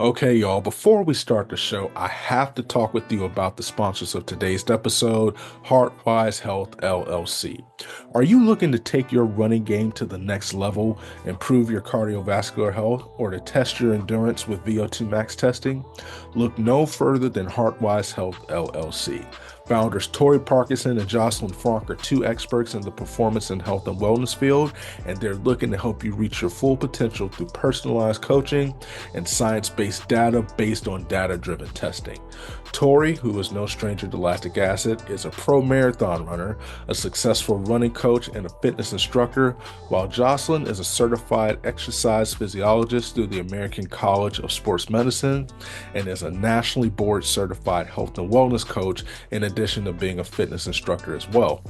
Okay, y'all, before we start the show, I have to talk with you about the sponsors of today's episode, Heartwise Health LLC. Are you looking to take your running game to the next level, improve your cardiovascular health, or to test your endurance with VO2 max testing? Look no further than Heartwise Health LLC. Founders Tori Parkinson and Jocelyn Fronk are two experts in the performance and health and wellness field, and they're looking to help you reach your full potential through personalized coaching and science-based data based on data-driven testing. Tori, who is no stranger to lactic acid, is a pro marathon runner, a successful running coach, and a fitness instructor, while Jocelyn is a certified exercise physiologist through the American College of Sports Medicine and is a nationally board certified health and wellness coach in addition to being a fitness instructor as well.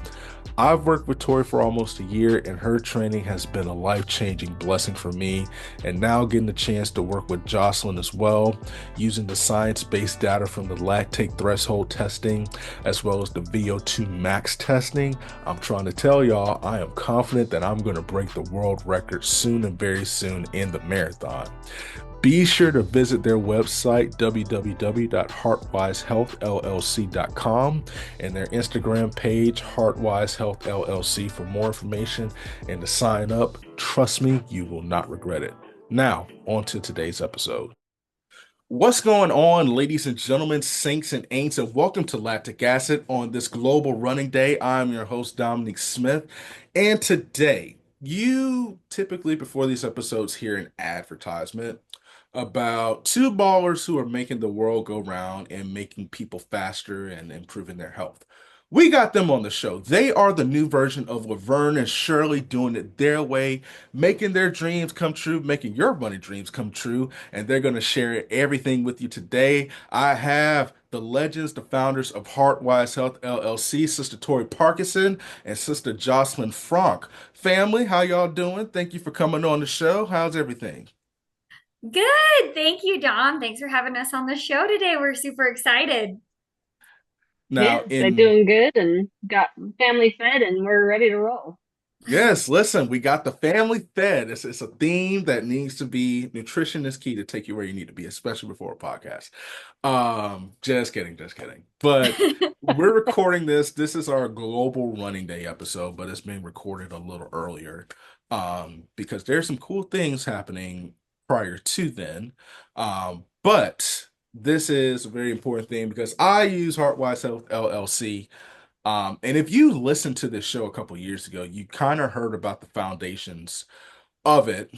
I've worked with Tori for almost a year, and her training has been a life-changing blessing for me. And now getting the chance to work with Jocelyn as well, using the science-based data from the lactate threshold testing, as well as the VO2 max testing, I'm trying to tell y'all, I am confident that I'm going to break the world record soon and very soon in the marathon. Be sure to visit their website, www.heartwisehealthllc.com, and their Instagram page, Heartwise Health LLC, for more information and to sign up. Trust me, you will not regret it. Now, on to today's episode. What's going on, ladies and gentlemen, saints and ain'ts, and welcome to Lactic Acid on this global running day. I'm your host, Dominic Smith, and today, you typically, before these episodes, hear an advertisement about two ballers who are making the world go round and making people faster and improving their health. We got them on the show. They are the new version of Laverne and Shirley doing it their way, making their dreams come true, making your money dreams come true, and they're going to share everything with you today. I have the legends, the founders of Heartwise Health LLC, Sister Tori Parkinson and Sister Jocelyn Fronk. Family, how y'all doing? Thank you for coming on the show. How's everything? Good. Thank you, Dom. Thanks for having us on the show today. We're super excited. Now, Yes, they're in doing good and got family fed and we're ready to roll. Yes, listen, we got the family fed. It's a theme that needs to be nutrition is key to take you where you need to be, especially before a podcast. Just kidding, just kidding. But we're recording this. This is our global running day episode, but it's being recorded a little earlier. Because there's some cool things happening prior to then. But this is a very important thing because I use Heartwise Health LLC, and if you listened to this show a couple years ago, you kind of heard about the foundations of it.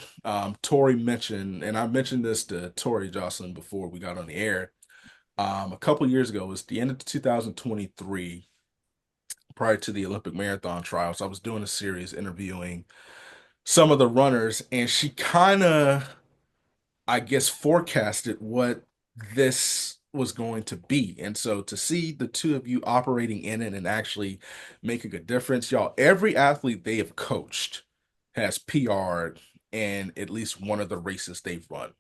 Tori mentioned, and I mentioned this to Tori Jocelyn before we got on the air. A couple years ago, it was the end of 2023, prior to the Olympic marathon trials. I was doing a series interviewing some of the runners, and she kind of, I guess, forecasted what this was going to be. And so to see the two of you operating in it and actually making a difference, y'all, every athlete they have coached has PR'd in at least one of the races they've run.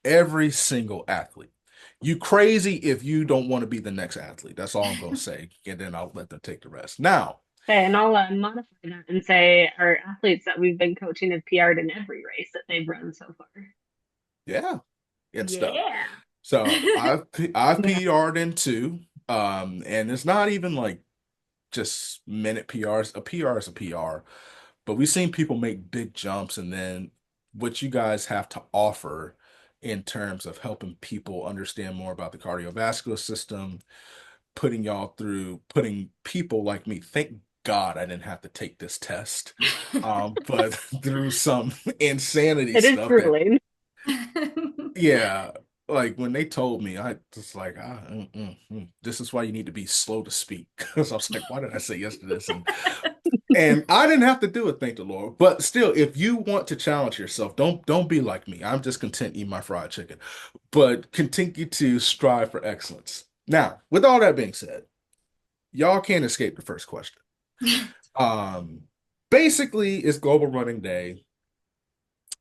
Every single athlete. You crazy if you don't want to be the next athlete. That's all I'm going to say. And then I'll let them take the rest. Now, Okay, and I'll modify that and say our athletes that we've been coaching have PR'd in every race that they've run so far. yeah, good stuff. Yeah. So I've Yeah. PR'd in two. And it's not even like just minute PRs. A PR is a PR, but we've seen people make big jumps, and then what you guys have to offer in terms of helping people understand more about the cardiovascular system, putting people like me, thank God I didn't have to take this test, but through some insanity It is stuff that, grueling. yeah, like when they told me, I just like, this is why you need to be slow to speak. Because I was like, why did I say yes to this? And I didn't have to do it, thank the Lord. But still, if you want to challenge yourself, don't be like me. I'm just content eating my fried chicken. But continue to strive for excellence. Now, with all that being said, y'all can't escape the first question. Um, Basically, it's Global Running Day.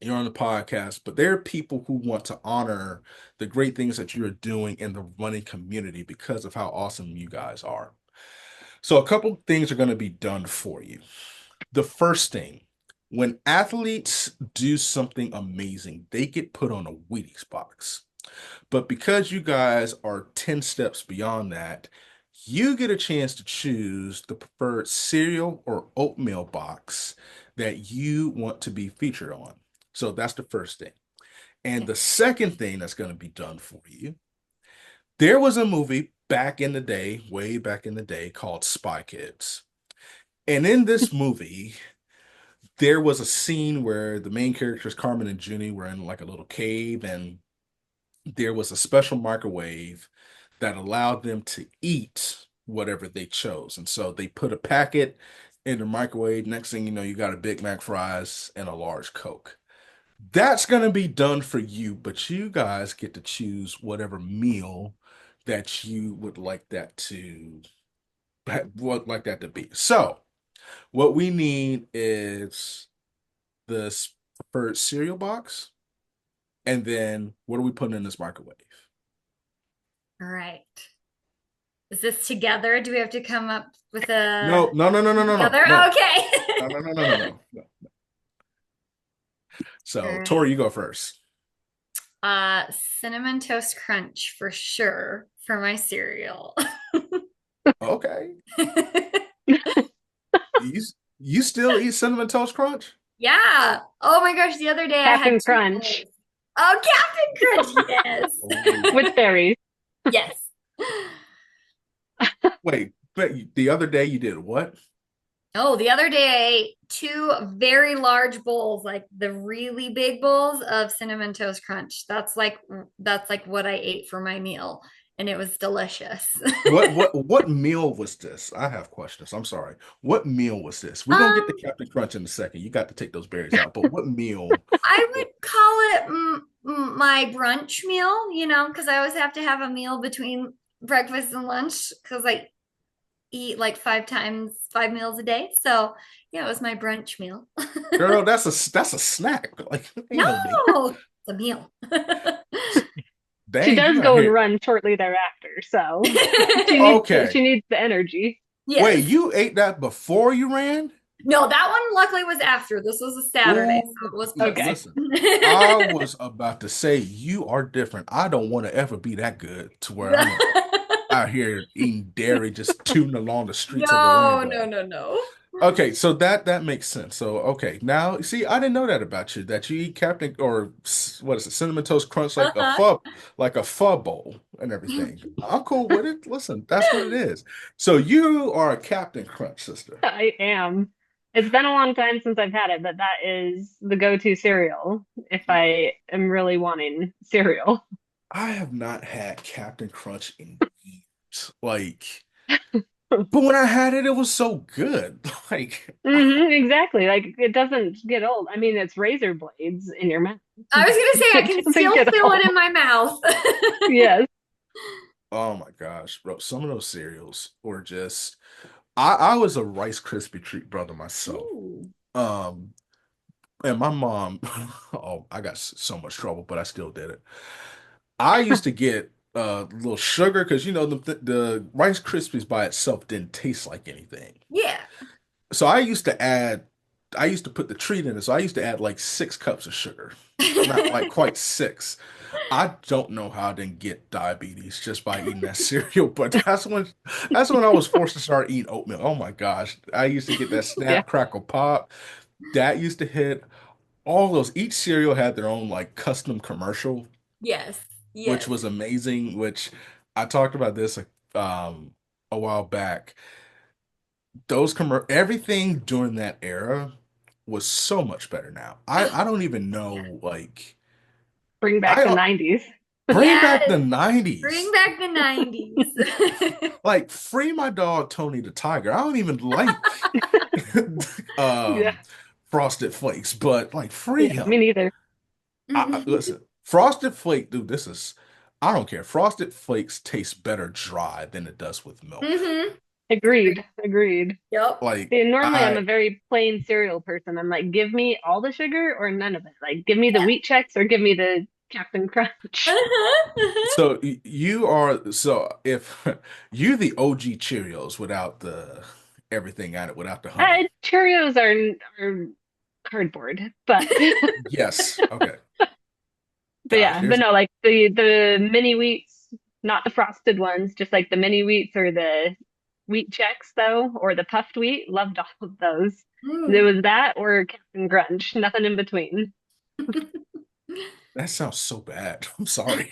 You're on the podcast, but there are people who want to honor the great things that you're doing in the running community because of how awesome you guys are. So, a couple things are going to be done for you. The first thing, when athletes do something amazing, they get put on a Wheaties box. But because you guys are 10 steps beyond that, you get a chance to choose the preferred cereal or oatmeal box that you want to be featured on. So that's the first thing. And Okay. the second thing that's going to be done for you, there was a movie back in the day, way back in the day, called Spy Kids. And in this movie, there was a scene where the main characters, Carmen and Junie, were in like a little cave, and there was a special microwave that allowed them to eat whatever they chose. And so they put a packet in the microwave. Next thing you know, you got a Big Mac fries and a large Coke. That's going to be done for you, but you guys get to choose whatever meal that you would like that to would like that to be. So, what we need is this preferred cereal box, and then what are we putting in this microwave? All right. Is this together? Do we have to come up with a No, no, no, no, no, no, no, together? no, Okay. no, no, no, no, no, no. No. All So, right. Tori, you go first. Cinnamon Toast Crunch for sure for my cereal. Okay. You you still eat Cinnamon Toast Crunch? Yeah. Oh my gosh, the other day I had Captain two Crunch bowls. Oh, Captain Crunch, yes. Oh, with berries. Yes. but the other day you did what? Oh, the other day I ate two very large bowls, like the really big bowls of Cinnamon Toast Crunch. That's like what I ate for my meal, and it was delicious. What meal was this? I have questions. I'm sorry. What meal was this? We're gonna get to Um, Captain Crunch in a second. You got to take those berries out. But what meal? I would call it my brunch meal, because I always have to have a meal between breakfast and lunch because I eat like 5 meals a day. So yeah, it was my brunch meal. Girl, that's a snack. Like ain't no meal. No, it's a meal. She Dang, does you out go and here. run shortly thereafter, so Okay. she needs the energy. Wait, Yes. you ate that before you ran? No, that one luckily was after. This was a Saturday, Ooh, so it was post. Okay. listen. I was about to say you are different. I don't want to ever be that good to where I'm out here eating dairy, just tooting along the streets of No, no, Orlando. no, no. Okay, so that makes sense. So okay, now see, I didn't know that about you, that you eat Captain or what is it, Cinnamon Toast Crunch Uh-huh. like a pho bowl and everything. I'm cool with it. Listen, that's what it is. So you are a Captain Crunch sister. I am. It's been a long time since I've had it, but that is the go-to cereal if I am really wanting cereal. I have not had Captain Crunch in years. Like, but when I had it, it was so good. Like, Exactly. Like it doesn't get old. I mean, it's razor blades in your mouth. I was gonna say I It can doesn't still get feel it in old. my mouth. Yes. oh my gosh, bro, some of those cereals were just. I was a Rice Krispie treat brother myself. Ooh. Um, and my mom, oh, I got so much trouble, but I still did it. I used to get a little sugar because the Rice Krispies by itself didn't taste like anything. Yeah. So I used to put the treat in it. So I used to add like 6 cups of sugar, not like quite six. I don't know how I didn't get diabetes just by eating that cereal, but that's when I was forced to start eating oatmeal. Oh my gosh. I used to get that Yeah. snap crackle pop. That used to hit all those. Each cereal had their own like custom commercial, Yes. which Yes. was amazing, which I talked about this a while back. Everything during that era was so much better now. I don't even Yeah. know like Bring back I the 90s. bring back Yes. the Bring 90s. back the 90s. Like free my dog Tony the Tiger. I don't even like Yeah. um Frosted Flakes, but like free Yeah. Me him. neither. Listen, Frosted Flake, dude, I don't care. Frosted Flakes taste better dry than it does with milk. hmm Agreed. Agreed. Yep. Like See, normally I'm a I very plain cereal person. I'm like, give me all the sugar or none of it. Like, give me the Yeah. wheat checks or give me the Captain Crunch. Uh-huh. you are so if you the OG Cheerios without the everything on it, without the honey. Cheerios are cardboard, but Yes. Okay. But Gosh, yeah, but no, like the mini wheats, not the frosted ones, just like the mini wheats or the wheat checks though, or the puffed wheat. Loved all of those. It Mm. was that or Captain Crunch, nothing in between. that sounds so bad. I'm sorry.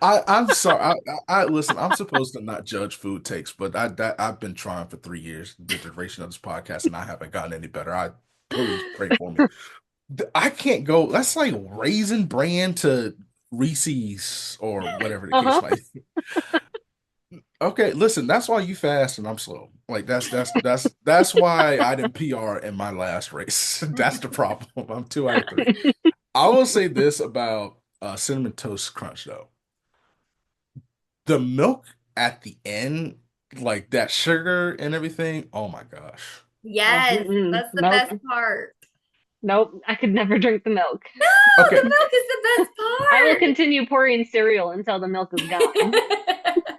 I'm sorry. I listen. I'm supposed to not judge food takes, but I've been trying for 3 years, the duration of this podcast, and I haven't gotten any better. Please pray for me. I can't go. That's like Raisin Bran to Reese's or whatever the case Uh-huh. might be. Okay, listen, that's why you fast and I'm slow. Like that's why I didn't PR in my last race. That's the problem. I'm 2 out of 3. I will say this about Cinnamon Toast Crunch though. The milk at the end, like that sugar and everything. Oh my gosh. Oh, Yes, mm-mm. that's the Nope. best part. Nope. I could never drink the milk. No, the Okay, milk is the best I will part. continue pouring cereal until the milk is gone.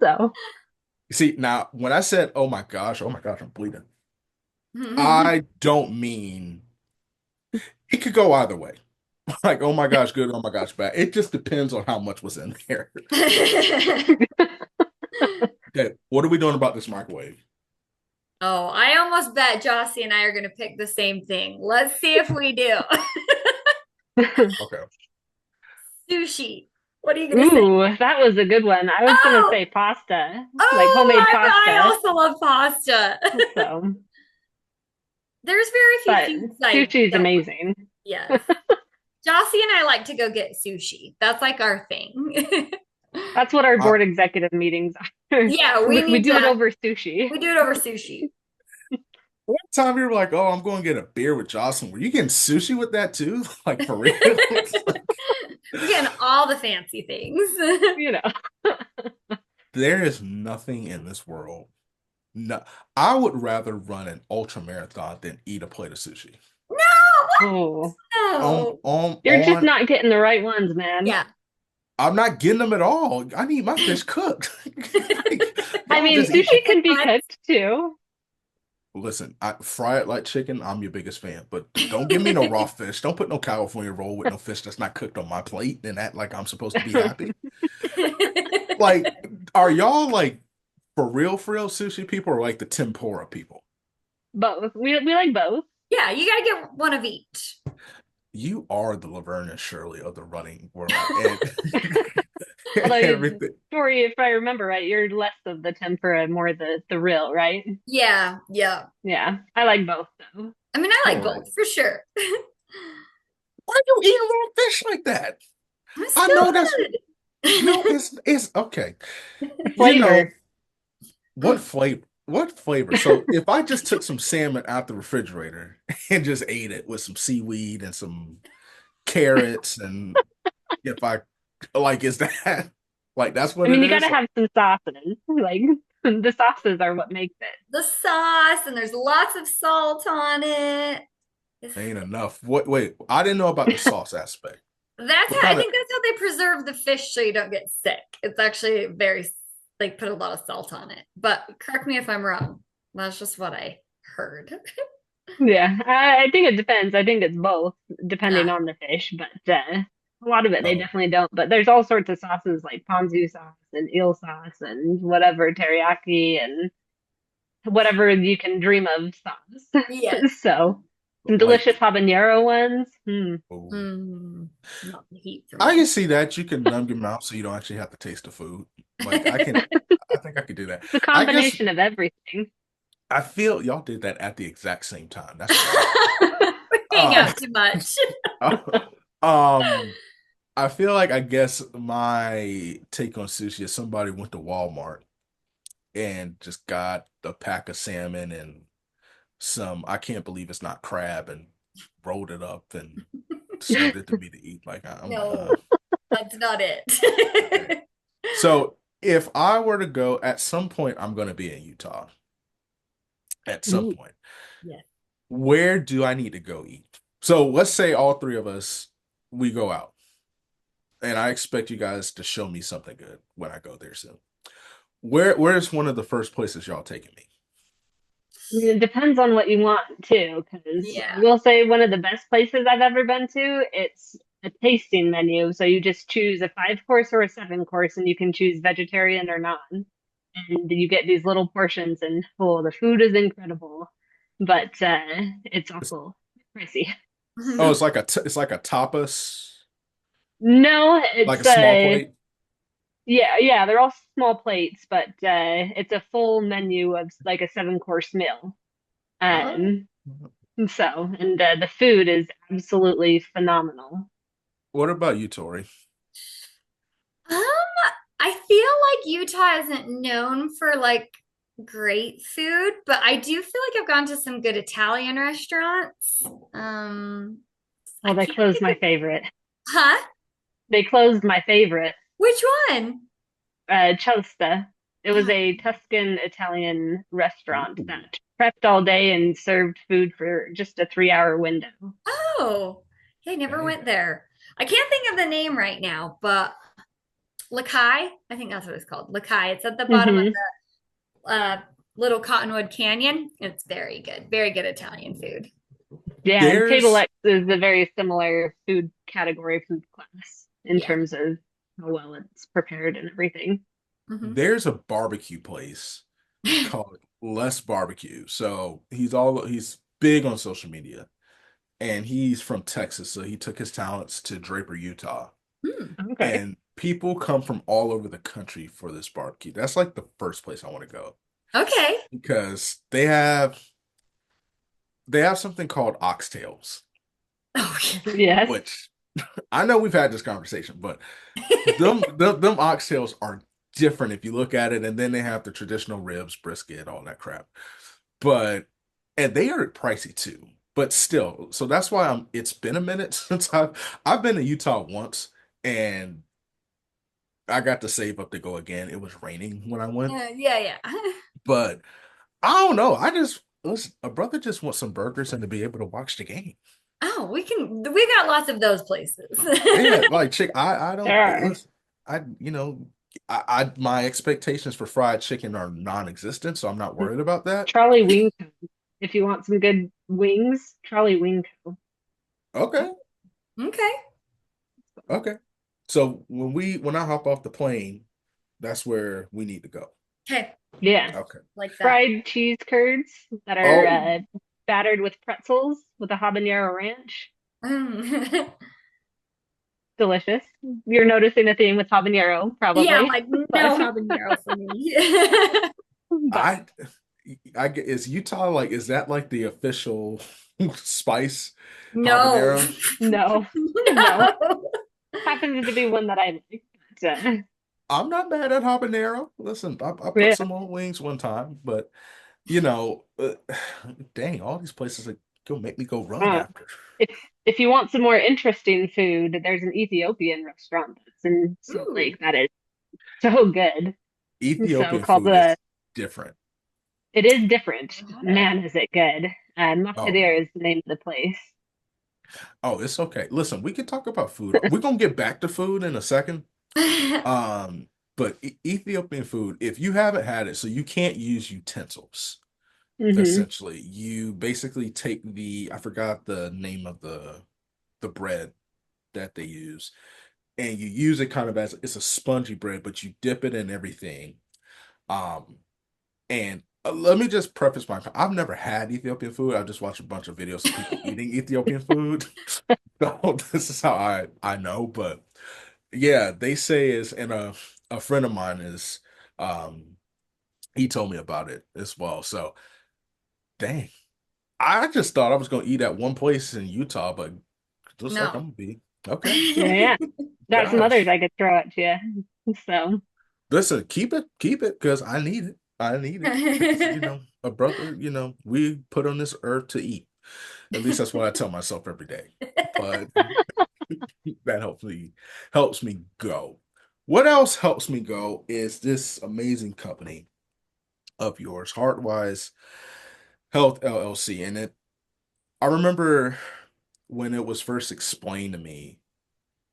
So, see now when I said, oh my gosh, I'm bleeding. I don't mean it could go either way. Like, oh my gosh, good, oh my gosh, bad. It just depends on how much was in there. Okay, what are we doing about this microwave? Oh, I almost bet Jossie and I are going to pick the same thing. Let's see if we do. Okay. Sushi. What are you going to say? ooh, that was a good one. I was gonna Oh, say pasta, like oh, homemade I pasta. also love pasta. So, There's very few but foods I sushi is don't like. amazing. Yes. Jossie and I like to go get sushi. That's like our thing. That's what our I, board executive meetings are. Yeah, we We need do it to. over sushi. We do it over sushi. one time you were like, oh, I'm going to get a beer with Jocelyn. Were you getting sushi with that too? Like for real? We're getting all the fancy things. You know. There is nothing in this world. No, I would rather run an ultra marathon than eat a plate of sushi. No, Oh, no. you're just On not getting the right ones, man. Yeah. I'm not getting them at all. I need my fish cooked. Like, I y'all mean, just eat. sushi can be cooked too. Listen, I fry it like chicken. I'm your biggest fan, but don't give me no raw fish. Don't put no California roll with no fish that's not cooked on my plate and act like I'm supposed to be happy. Like, are y'all like for real sushi people or like the tempura people? Both. We like both. Yeah, you gotta get one of each. You are the Laverne and Shirley of the running world and Although, everything. Tori, if I remember right, you're less of the tempura, more the real, right? Yeah, yeah. Yeah, I like both though. I mean, I All like right. both for sure. Why are you eating raw fish like that? It's I so know that's no, good. it's okay. The You know, flavor. what flavor? What flavor? So if I just took some salmon out the refrigerator and just ate it with some seaweed and some carrots, and if I like, is that like that's I what mean, it you gotta is? have some sauces. Like the sauces are what makes it. The sauce, and there's lots of salt on it. It's, Ain't enough. What? Wait, I didn't know about the sauce aspect. that's What how I kind of? think that's how they preserve the fish so you don't get sick. It's actually very they put a lot of salt on it. But correct me if I'm wrong. That's just what I heard. Yeah, I think it depends. I think it's both, depending Ah, on the fish, but a lot of it they Oh, definitely don't. But there's all sorts of sauces like ponzu sauce and eel sauce and whatever teriyaki and whatever you can dream of sauce. yes. So some delicious like, habanero ones. oh. Mm, not the heat for I me. can see that you can numb your mouth so you don't actually have to taste the food. Like I can, I think I could do that. It's a I guess combination of everything. I feel y'all did that at the exact same time. That's crazy. We hang Um, out too much. um, I feel like I guess my take on sushi is somebody went to Walmart and just got a pack of salmon and some, I can't believe it's not crab and rolled it up and served it to me to eat. Like No, that's not okay. it. So if I were to go at some point, I'm going to be in Utah at some Ooh. point. Yes. Where do I need to go eat? So let's say all three of us, we go out. And I expect you guys to show me something good when I go there soon. Where's one of the first places y'all taking me? It depends on what you want too, because I Yeah. will say one of the best places I've ever been to, it's a tasting menu. So you just choose a 5 course or a 7 course, and you can choose vegetarian or non. And you get these little portions, and oh, the food is incredible, but it's It's, awful pricey. oh, it's like a tapas, No, like a it's small plate. yeah, yeah, they're all small plates, but it's a full menu of like a 7 course meal. Oh. Um, so, and the food is absolutely phenomenal. What about you, Tori? Um, I feel like Utah isn't known for like great food, but I do feel like I've gone to some good Italian restaurants. Um, I Well, they can't closed think my of, favorite. huh? They closed my favorite, Which one? Celsta. It was a Tuscan Italian restaurant Ooh. that prepped all day and served food for just a 3 hour window. Oh, yeah, I never Dang. went there. I can't think of the name right now, but Lakai, I think that's what it's called. Lakai. It's at the bottom of Hmm. the little Cottonwood Canyon. It's very good Italian food. Yeah, and Table There's X is a very similar food category, food class in Yeah. terms of how well it's prepared and everything. Hmm. there's a barbecue place called Less Barbecue. So he's big on social media, and he's from Texas, so he took his talents to Draper, Utah. Hmm. Okay. And people come from all over the country for this barbecue. That's like the first place I want to go Okay. because they have something called oxtails, Oh, Yes. which I know we've had this conversation, but them oxtails are different if you look at it, and then they have the traditional ribs, brisket, all that crap. But and they are pricey too. But still, so that's why it's been a minute since I've been to Utah once, and I got to save up to go again. It was raining when I went, yeah, yeah. but I don't know. I just listen, a brother just wants some burgers and to be able to watch the game. Oh, we got lots of those places. Yeah, like chick. I There don't are. listen. I I my expectations for fried chicken are non-existent, so I'm not worried about that. Charlie Wing Co. If you want some good wings, Charlie Wing Co. Okay, Okay. okay. So when I hop off the plane, that's where we need to go. Okay. Yeah. Okay. Like that. Fried cheese curds that are Oh, battered with pretzels with a habanero ranch. Mm. Delicious. You're noticing a theme with habanero, Yeah, probably. like But no habanero for me. but I I get is Utah like is that like the official spice No. habanero? no, no. No. Happens to be one that I like. But, I'm not mad at habanero. Listen, I put yeah. some on wings one time, but dang, all these places like go make me go run Uh, after. if if you want some more interesting food, there's an Ethiopian restaurant that's in Salt Ooh. Lake that is so good. So Ethiopian called food is different. it is different. Got it. Man, is it good. Oh man. Maftadir is the name of the place. Oh, it's okay. Listen, we can talk about food. We're gonna get back to food in a second. Um, but Ethiopian food, if you haven't had it, so you can't use utensils. Hmm. Essentially, you basically take I forgot the name of the bread that they use, and you use it kind of as it's a spongy bread, but you dip it in everything. Um, and let me just preface I've never had Ethiopian food. I've just watched a bunch of videos of people eating Ethiopian food. So this is how I know, but yeah, they say is and a friend of mine is um he told me about it as well. So dang. I just thought I was gonna eat at one place in Utah, but looks like No. I'm gonna be okay. Yeah, yeah. Got some others Gosh. I could throw at you. So, Listen, keep it, because I need it. I need it. Because, a brother, we put on this earth to eat. At least that's what I tell myself every day. But that helps me go. What else helps me go is this amazing company of yours, Heartwise Health LLC. And I remember when it was first explained to me,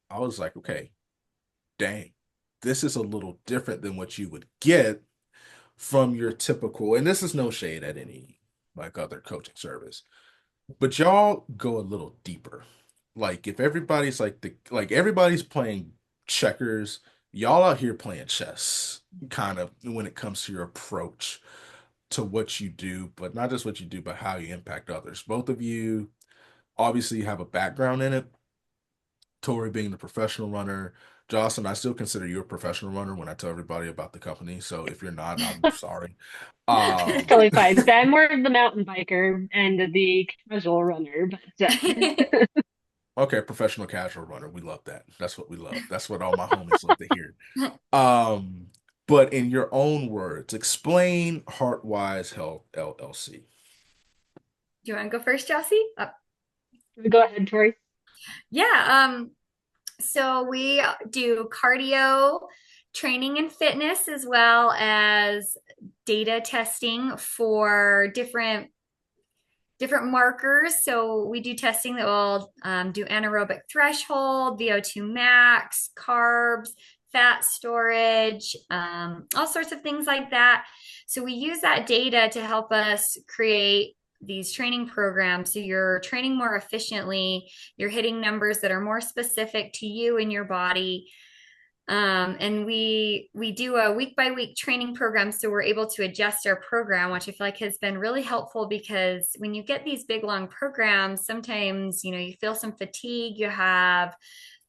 I was like, okay, dang, this is a little different than what you would get from your typical, and this is no shade at any like other coaching service, but y'all go a little deeper. Like if everybody's like everybody's playing checkers, y'all out here playing chess, kind of when it comes to your approach to what you do, but not just what you do, but how you impact others. Both of you obviously have a background in it. Tori being the professional runner. Jocelyn, I still consider you a professional runner when I tell everybody about the company. So if you're not, I'm sorry. It's Um, totally fine. So I'm more of the mountain biker and the casual runner, but okay, professional casual runner. We love that. That's what we love. That's what all my homies love to hear. Um, but in your own words, explain Heartwise Health LLC. Do you want to go first, Josie? go ahead, Tori. Yeah. So we do cardio training and fitness as well as data testing for different markers. So we do testing that will do anaerobic threshold, VO2 max, carbs, fat storage, all sorts of things like that. So we use that data to help us create these training programs. So you're training more efficiently, you're hitting numbers that are more specific to you and your body. And we do a week by week training program, so we're able to adjust our program, which I feel like has been really helpful because when you get these big long programs, sometimes you feel some fatigue, you have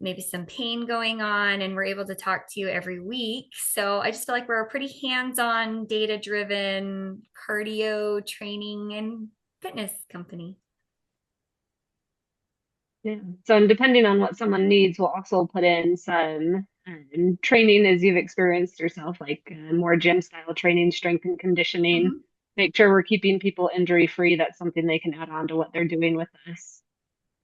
maybe some pain going on, and we're able to talk to you every week. So I just feel like we're a pretty hands-on, data-driven cardio training and fitness company. Yeah. So, and depending on what someone needs, we'll also put in some training as you've experienced yourself, like more gym style training, strength and conditioning. Mhm. Make sure we're keeping people injury free. That's something they can add on to what they're doing with us.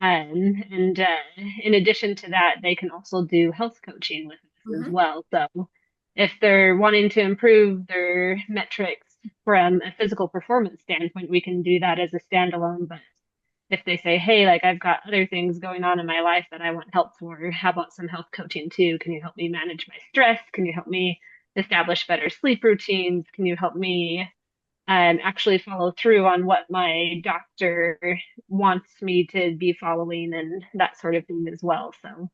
And in addition to that, they can also do health coaching with us as Mhm. well. So, if they're wanting to improve their metrics from a physical performance standpoint, we can do that as a standalone. But if they say, hey, like I've got other things going on in my life that I want help for, how about some health coaching too? Can you help me manage my stress? Can you help me establish better sleep routines? Can you help me actually follow through on what my doctor wants me to be following and that sort of thing as well? So,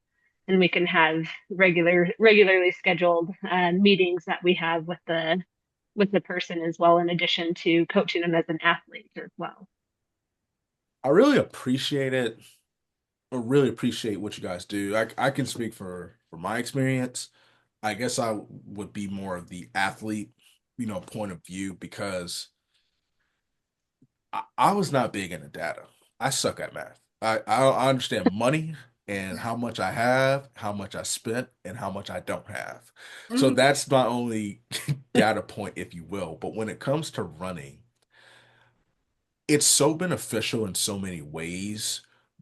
and we can have regularly scheduled meetings that we have with the person as well, in addition to coaching them as an athlete as well. I really appreciate it. I really appreciate what you guys do. I can speak for my experience. I guess I would be more of the athlete, point of view because I was not big into data. I suck at math. I understand money and how much I have, how much I spent, and how much I don't have. So Mhm. that's my only data point, if you will. But when it comes to running, it's so beneficial in so many ways,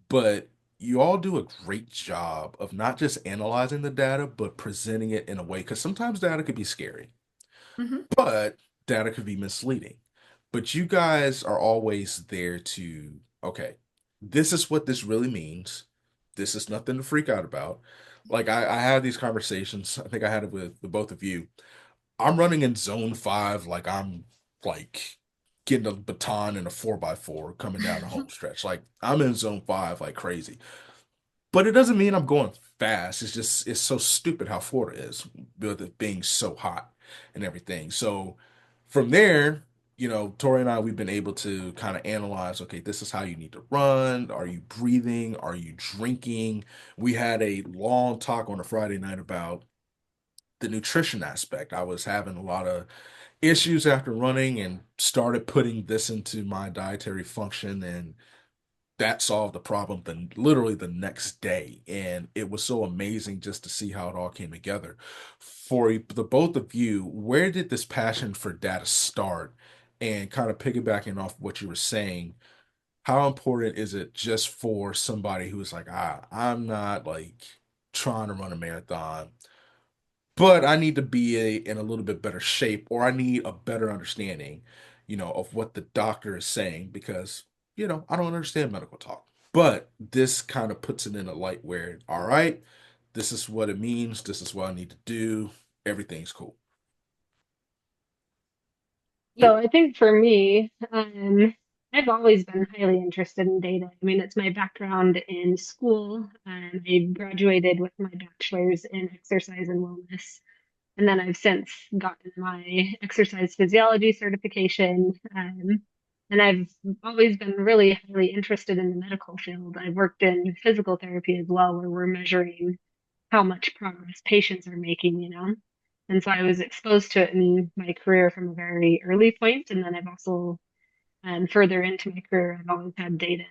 but you all do a great job of not just analyzing the data, but presenting it in a way, because sometimes data could be scary, Mhm. but data could be misleading. But you guys are always there to, okay, this is what this really means. This is nothing to freak out about. Like I have these conversations, I think I had it with both of you. I'm running in zone five, like I'm like getting a baton in a 4x4 coming down the home stretch. Like I'm in zone five like crazy. But it doesn't mean I'm going fast. It's just it's so stupid how Florida is with it being so hot and everything. So from there, Tori and I, we've been able to kind of analyze, okay, this is how you need to run. Are you breathing? Are you drinking? We had a long talk on a Friday night about the nutrition aspect. I was having a lot of issues after running and started putting this into my dietary function, and that solved the problem then literally the next day. And it was so amazing just to see how it all came together. For the both of you, where did this passion for data start? And kind of piggybacking off what you were saying, how important is it just for somebody who's like, I'm not like trying to run a marathon, but I need to be in a little bit better shape, or I need a better understanding, of what the doctor is saying because, I don't understand medical talk. But this kind of puts it in a light where, all right, this is what it means. This is what I need to do. Everything's cool. You. So I think for me, I've always been highly interested in data. I mean, it's my background in school. I graduated with my bachelor's in exercise and wellness. And then I've since gotten my exercise physiology certification. And I've always been really highly interested in the medical field. I've worked in physical therapy as well, where we're measuring how much progress patients are making, you know. And so I was exposed to it in my career from a very early point. And then I've also, further into my career, I've always had data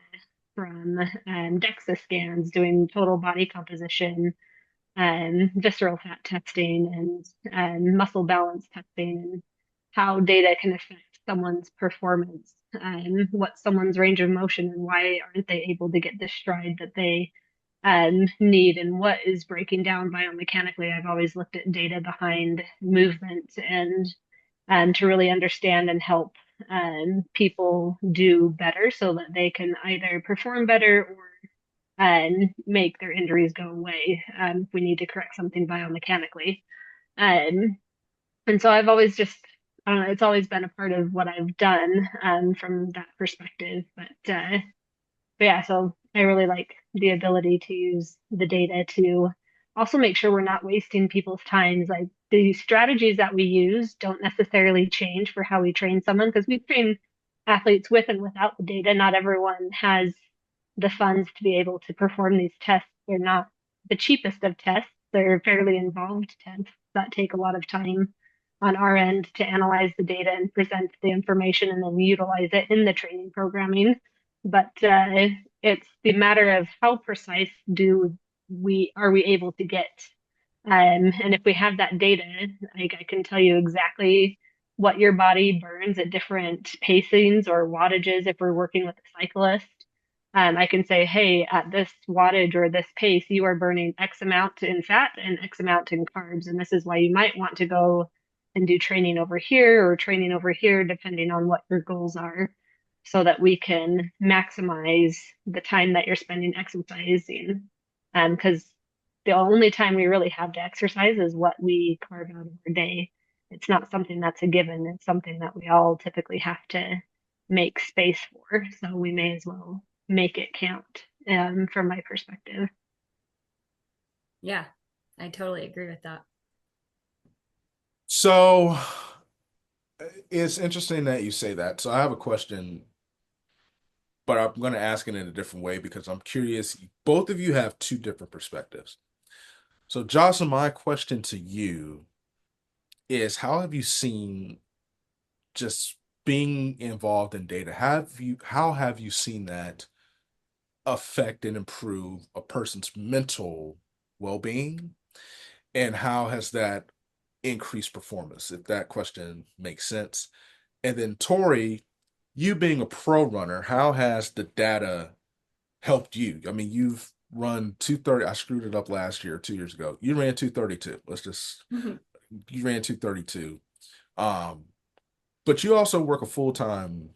from DEXA scans, doing total body composition, visceral fat testing, and muscle balance testing, and how data can affect someone's performance, and what someone's range of motion, and why aren't they able to get the stride that they need, and what is breaking down biomechanically. I've always looked at data behind movement, and to really understand and help people do better so that they can either perform better or and make their injuries go away if we need to correct something biomechanically. Um, and so I've always just, I don't know, it's always been a part of what I've done from that perspective. But yeah, so I really like the ability to use the data to also make sure we're not wasting people's times. Like the strategies that we use don't necessarily change for how we train someone because we train athletes with and without the data. Not everyone has the funds to be able to perform these tests. They're not the cheapest of tests. They're fairly involved tests that take a lot of time on our end to analyze the data and present the information and then utilize it in the training programming. But it's the matter of how precise do we are we able to get, and if we have that data, like I can tell you exactly what your body burns at different pacings or wattages. If we're working with a cyclist, I can say, hey, at this wattage or this pace, you are burning X amount in fat and X amount in carbs, and this is why you might want to go and do training over here or training over here, depending on what your goals are, so that we can maximize the time that you're spending exercising. Because the only time we really have to exercise is what we carve out of our day. It's not something that's a given. It's something that we all typically have to make space for. So we may as well make it count, from my perspective. Yeah, I totally agree with that. So it's interesting that you say that. So I have a question, but I'm going to ask it in a different way because I'm curious. Both of you have two different perspectives. So, Jocelyn, my question to you is how have you seen just being involved in data? How have you seen that affect and improve a person's mental well-being? And how has that increased performance, if that question makes sense? And then Tori, you being a pro runner, how has the data helped you? I mean, you've run 230. I screwed it up last year, 2 years ago. You ran 232. You ran 232. Um, but you also work a full-time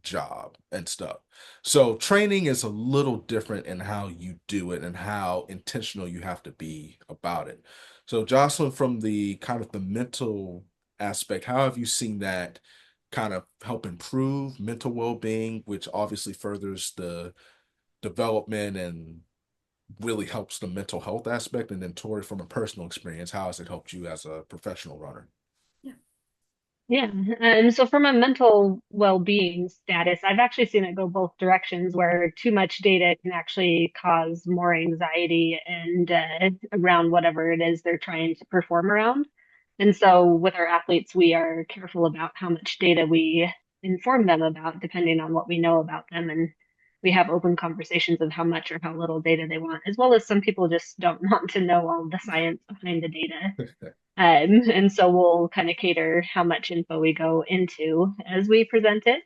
job and stuff. So training is a little different in how you do it and how intentional you have to be about it. So Jocelyn, from the kind of the mental aspect, how have you seen that kind of help improve mental well-being, which obviously furthers the development and really helps the mental health aspect? And then Tori, from a personal experience, how has it helped you as a professional runner? Yeah. Yeah. And so from a mental well-being status, I've actually seen it go both directions where too much data can actually cause more anxiety and around whatever it is they're trying to perform around. And so with our athletes, we are careful about how much data we inform them about, depending on what we know about them. And we have open conversations of how much or how little data they want, as well as some people just don't want to know all the science behind the data. And so we'll kind of cater how much info we go into as we present it.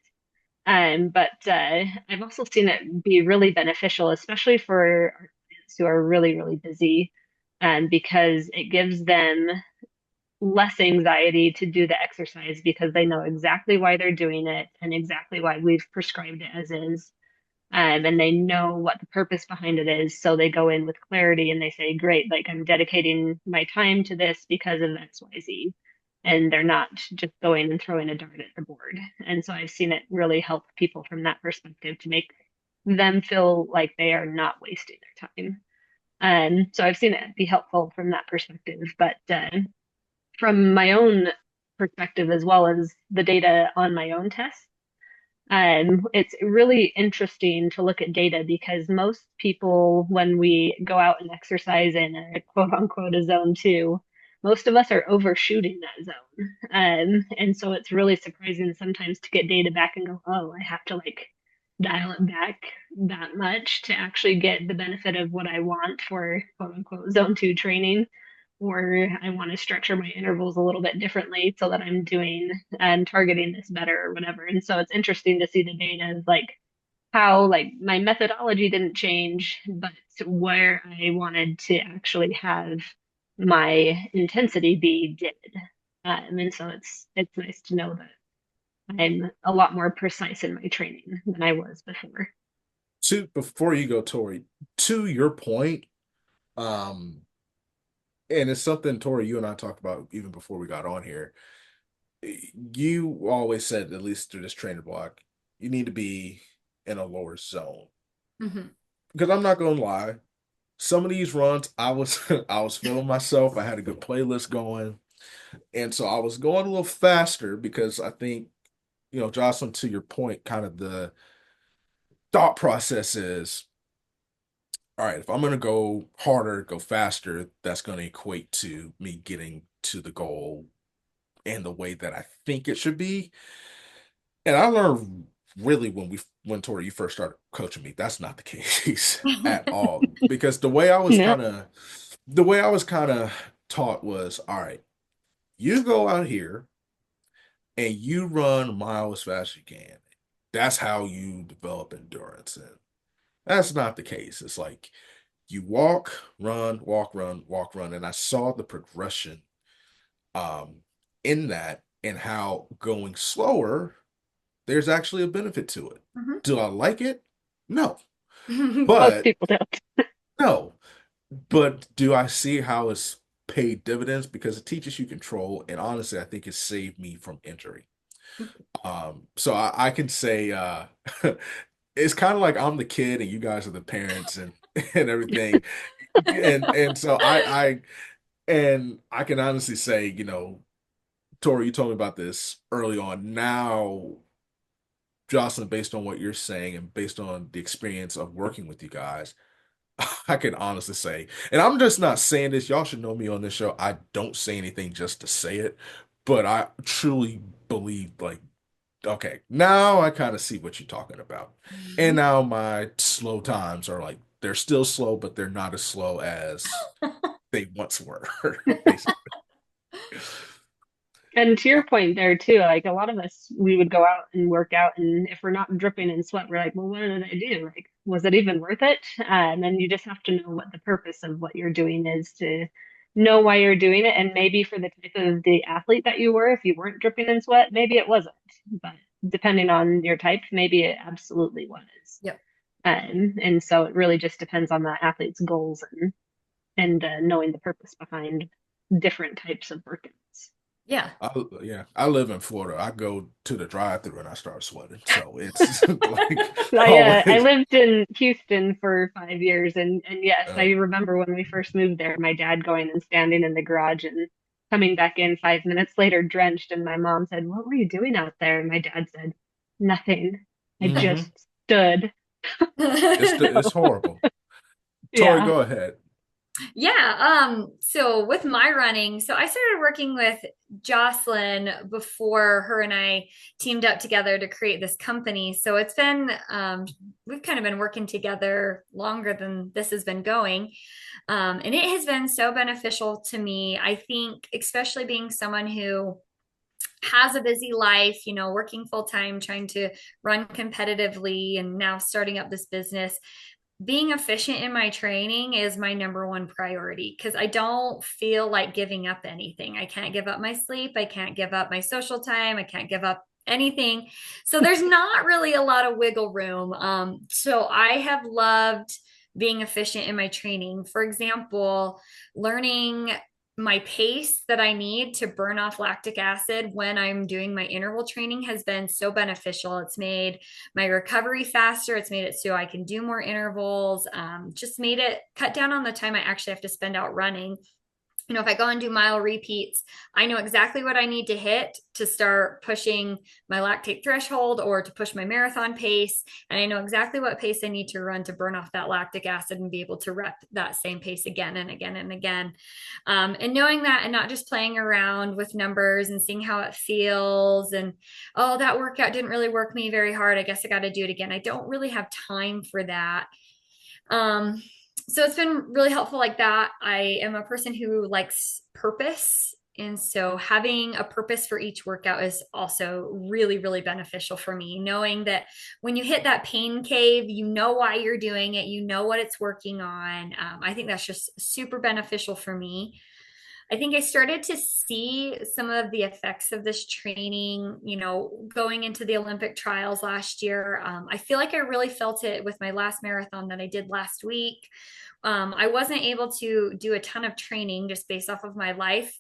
But I've also seen it be really beneficial, especially for our clients who are really, really busy, because it gives them less anxiety to do the exercise because they know exactly why they're doing it and exactly why we've prescribed it as is. And they know what the purpose behind it is. So they go in with clarity and they say, great, like I'm dedicating my time to this because of XYZ. and they're not just going and throwing a dart at the board. And so I've seen it really help people from that perspective to make them feel like they are not wasting their time. So I've seen it be helpful from that perspective. But from my own perspective, as well as the data on my own tests, it's really interesting to look at data because most people, when we go out and exercise in a quote unquote a zone two, most of us are overshooting that zone. And so it's really surprising sometimes to get data back and go, oh, I have to like dial it back that much to actually get the benefit of what I want for quote unquote zone two training. Or I want to structure my intervals a little bit differently so that I'm doing and targeting this better or whatever. And so it's interesting to see the data, like how like my methodology didn't change, but where I wanted to actually have my intensity be did. And so it's nice to know that I'm a lot more precise in my training than I was before. Before you go, Tori, to your point, um, and it's something, Tori, you and I talked about even before we got on here. You always said, at least through this trainer block, you need to be in a lower zone. Mhm. Because I'm not gonna lie, some of these runs, I was I was feeling myself. I had a good playlist going, and so I was going a little faster because I think, Jocelyn, to your point, kind of the thought process is, all right, if I'm gonna go harder, go faster, that's gonna equate to me getting to the goal in the way that I think it should be. And I learned really when Tori, you first started coaching me, that's not the case at all. Because No. the way I was kind of taught was, all right, you go out here and you run a mile as fast as you can. That's how you develop endurance. And that's not the case. It's like you walk, run, walk, run, walk, run. And I saw the progression um in that and how going slower, there's actually a benefit to it. Mhm. Do I like it? No. Most But people don't. no. But do I see how it's paid dividends? Because it teaches you control. And honestly, I think it saved me from injury. So I can say it's kind of like I'm the kid and you guys are the parents and and everything. And so I can honestly say, Tori, you told me about this early on. Now, Jocelyn, based on what you're saying and based on the experience of working with you guys, I can honestly say, and I'm just not saying this, y'all should know me on this show. I don't say anything just to say it, but I truly believe, like, okay, now I kind of see what you're talking about. And now my slow times are like, they're still slow, but they're not as slow as they once were, basically. And to your point there too, like a lot of us, we would go out and work out, and if we're not dripping in sweat, we're like, well, what did I do? Like, was it even worth it? And then you just have to know what the purpose of what you're doing is to know why you're doing it. And maybe for the type of the athlete that you were, if you weren't dripping in sweat, maybe it wasn't. But depending on your type, maybe it absolutely was. Yep. And so it really just depends on the athlete's goals and knowing the purpose behind different types of workouts. Yeah. Yeah, I live in Florida. I go to the drive-through and I start sweating. So it's like I always. lived in Houston for 5 years, and yes, I Uh, remember when we first moved there, my dad going and standing in the garage and coming back in 5 minutes later drenched, and my mom said, "What were you doing out there?" And my dad said, "Nothing. I mhm. just stood." It's horrible. Tori, Yeah. go ahead. Yeah, so with my running, so I started working with Jocelyn before her and I teamed up together to create this company. So it's been we've kind of been working together longer than this has been going. And it has been so beneficial to me. I think, especially being someone who has a busy life, working full time, trying to run competitively, and now starting up this business, being efficient in my training is my number one priority because I don't feel like giving up anything. I can't give up my sleep. I can't give up my social time. I can't give up anything. So there's not really a lot of wiggle room. So I have loved being efficient in my training. For example, learning my pace that I need to burn off lactic acid when I'm doing my interval training has been so beneficial. It's made my recovery faster. It's made it so I can do more intervals. Just made it cut down on the time I actually have to spend out running. If I go and do mile repeats, I know exactly what I need to hit to start pushing my lactate threshold or to push my marathon pace. And I know exactly what pace I need to run to burn off that lactic acid and be able to rep that same pace again and again and again. And knowing that and not just playing around with numbers and seeing how it feels and, oh, that workout didn't really work me very hard. I guess I got to do it again. I don't really have time for that. Um, so it's been really helpful like that. I am a person who likes purpose. And so having a purpose for each workout is also really, really beneficial for me. Knowing that when you hit that pain cave, you know why you're doing it, you know what it's working on. I think that's just super beneficial for me. I think I started to see some of the effects of this training, going into the Olympic trials last year. I feel like I really felt it with my last marathon that I did last week. I wasn't able to do a ton of training just based off of my life.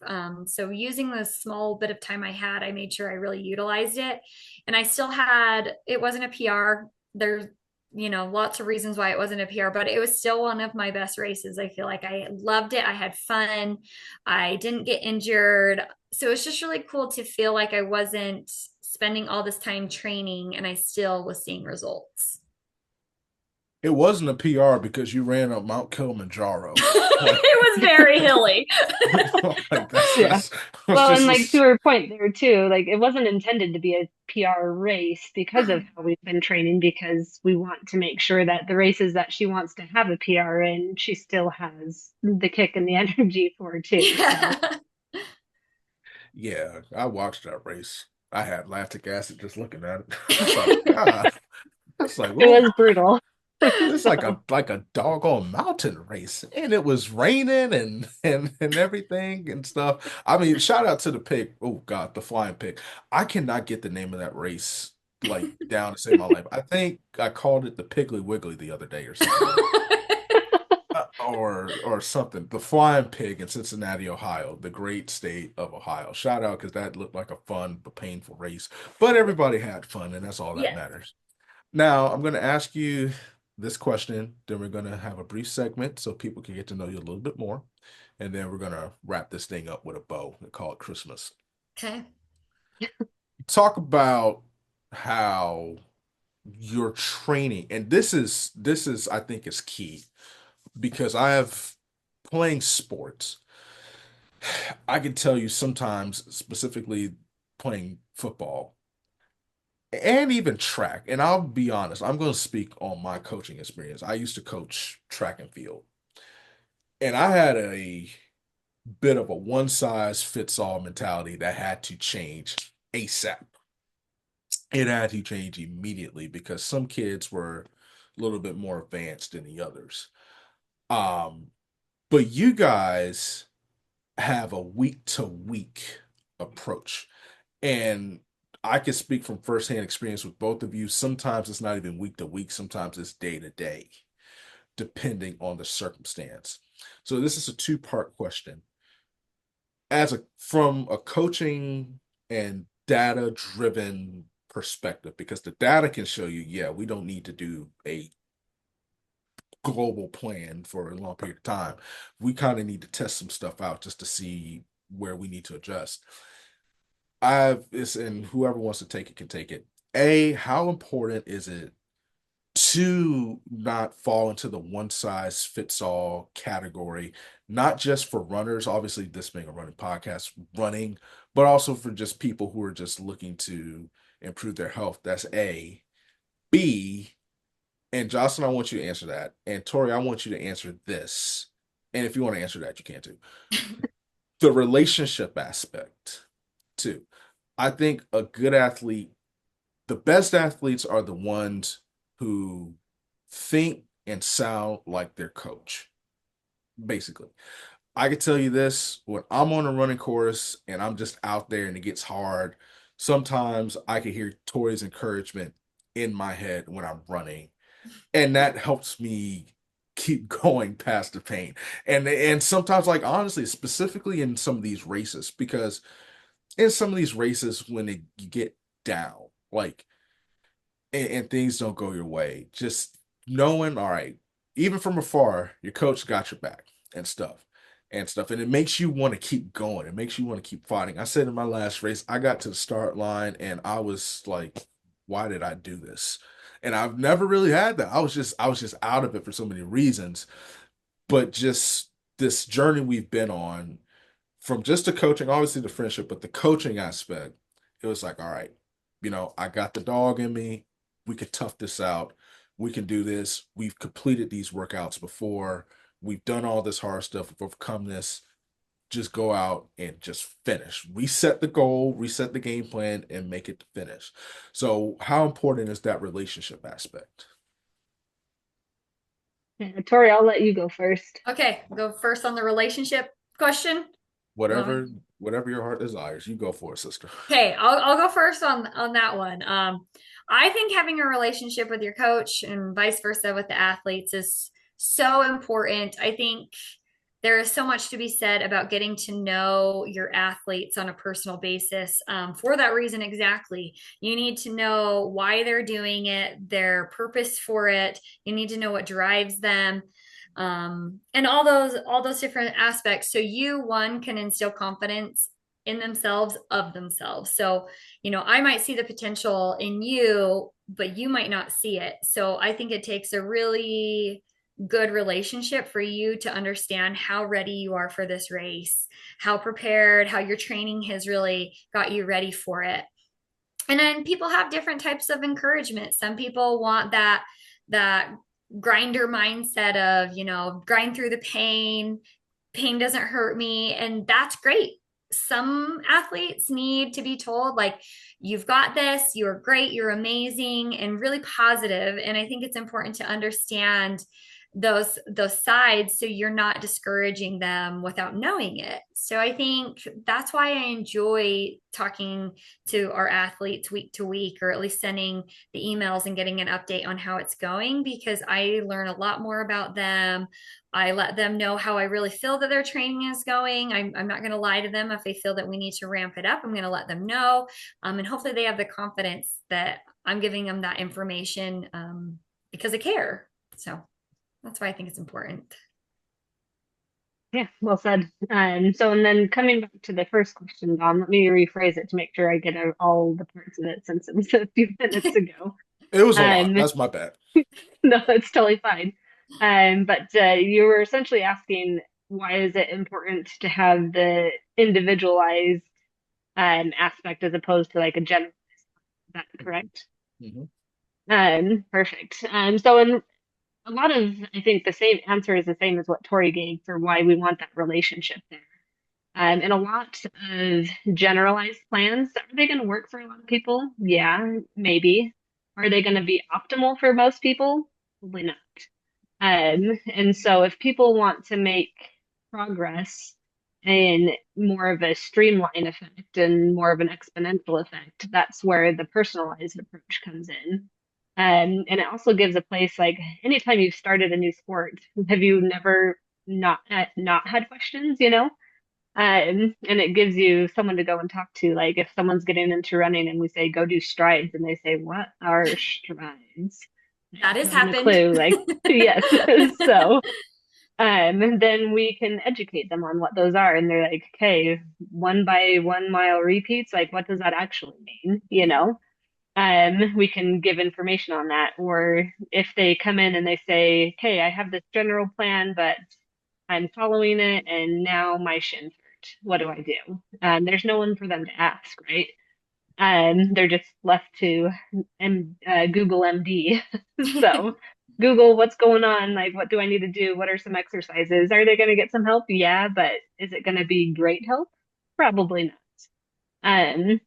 So using the small bit of time I had, I made sure I really utilized it. And I still had, it wasn't a PR. There's lots of reasons why it wasn't a PR, but it was still one of my best races. I feel like I loved it. I had fun. I didn't get injured. So it's just really cool to feel like I wasn't spending all this time training and I still was seeing results. It wasn't a PR because you ran up Mount Kilimanjaro. Like, It was very hilly. like that's Yeah. that's Well, and just like to her point there too, like it wasn't intended to be a PR race because of how we've been training, because we want to make sure that the races that she wants to have a PR in, she still has the kick and the energy for too. So Yeah. yeah. I watched that race. I had lactic acid just looking at it. I was like, God. It's like, it well, was brutal. it's like So a doggone mountain race, and it was raining and everything and stuff. I mean, shout out to the pig. Oh God, the flying pig. I cannot get the name of that race like down to save my life. I think I called it the Piggly Wiggly the other day or something like or something. The Flying Pig in Cincinnati, Ohio, the great state of Ohio. Shout out because that looked like a fun but painful race, but everybody had fun, and that's all that Yes. matters. Now, I'm going to ask you this question, then we're going to have a brief segment so people can get to know you a little bit more. And then we're going to wrap this thing up with a bow and call it Christmas. Okay. Talk about how your training, and this is I think is key because I have playing sports. I can tell you sometimes, specifically playing football, and even track. And I'll be honest, I'm going to speak on my coaching experience. I used to coach track and field, and I had a bit of a one size fits all mentality that had to change ASAP. It had to change immediately because some kids were a little bit more advanced than the others. Um, but you guys have a week to week approach. And I can speak from firsthand experience with both of you. Sometimes it's not even week to week, sometimes it's day to day, depending on the circumstance. So this is a two-part question. As a from a coaching and data-driven perspective, because the data can show you, yeah, we don't need to do a global plan for a long period of time. We kind of need to test some stuff out just to see where we need to adjust. And whoever wants to take it can take it. How important is it to not fall into the one size fits all category, not just for runners, obviously, this being a running podcast, running, but also for just people who are just looking to improve their health? That's A. B, and Jocelyn, I want you to answer that. And Tori, I want you to answer this. And if you want to answer that, you can too. The relationship aspect, too. I think a good athlete, the best athletes are the ones who think and sound like their coach, basically. I can tell you this, when I'm on a running course and I'm just out there and it gets hard, sometimes I can hear Tori's encouragement in my head when I'm running. And that helps me keep going past the pain. And sometimes, like honestly, specifically in some of these races, because in some of these races when you get down, like and things don't go your way, just knowing, all right, even from afar, your coach got your back and stuff and stuff. And it makes you want to keep going. It makes you want to keep fighting. I said in my last race, I got to the start line and I was like, why did I do this? And I've never really had that. I was just out of it for so many reasons. But just this journey we've been on, from just the coaching, obviously the friendship, but the coaching aspect, it was like, all right, I got the dog in me. We could tough this out. We can do this. We've completed these workouts before. We've done all this hard stuff. We've overcome this. Just go out and just finish. Reset the goal, reset the game plan, and make it to finish. So, how important is that relationship aspect? Yeah, Tori, I'll let you go first. Okay, go first on the relationship question. You want Whatever, whatever your heart desires, you go for it, sister. Okay, I'll go first on that one. I think having a relationship with your coach and vice versa with the athletes is so important. I think there is so much to be said about getting to know your athletes on a personal basis. For that reason, exactly. You need to know why they're doing it, their purpose for it. You need to know what drives them, and all those different aspects. So you one can instill confidence in themselves of themselves. So, I might see the potential in you, but you might not see it. So I think it takes a really good relationship for you to understand how ready you are for this race, how prepared, how your training has really got you ready for it. And then people have different types of encouragement. Some people want that grinder mindset of, grind through the pain doesn't hurt me, and that's great. Some athletes need to be told, like, you've got this, you're great, you're amazing, and really positive. And I think it's important to understand those sides so you're not discouraging them without knowing it. So I think that's why I enjoy talking to our athletes week to week, or at least sending the emails and getting an update on how it's going, because I learn a lot more about them. I let them know how I really feel that their training is going. I'm not going to lie to them. If they feel that we need to ramp it up, I'm going to let them know. And hopefully they have the confidence that I'm giving them that information, because I care. So that's why I think it's important. Yeah, well said. And then coming back to the first question, Don, let me rephrase it to make sure I get out all the parts of it since it was a few minutes ago. It was a lot. Um, That's my bad. no, it's totally fine. But you were essentially asking why is it important to have the individualized aspect as opposed to like a general. Is that correct? Mhm. Perfect. So in a lot of, I think the same answer is the same as what Tori gave for why we want that relationship there. And a lot of generalized plans, are they going to work for a lot of people? Yeah, maybe. Are they going to be optimal for most people? Probably not. And so if people want to make progress in more of a streamline effect and more of an exponential effect, that's where the personalized approach comes in. And it also gives a place like anytime you've started a new sport, have you never not had questions, and it gives you someone to go and talk to. Like if someone's getting into running and we say, go do strides, and they say, what are strides? That has Not a happened. clue. Like, yes. So, and then we can educate them on what those are. And they're like, okay, 1 by 1 mile repeats, like, what does that actually mean? We can give information on that. Or if they come in and they say, okay, I have this general plan, but I'm following it and now my shin's hurt. What do I do? There's no one for them to ask, right? They're just left to Google MD. So Google, what's going on? Like, what do I need to do? What are some exercises? Are they going to get some help? Yeah, but is it going to be great help? Probably not. And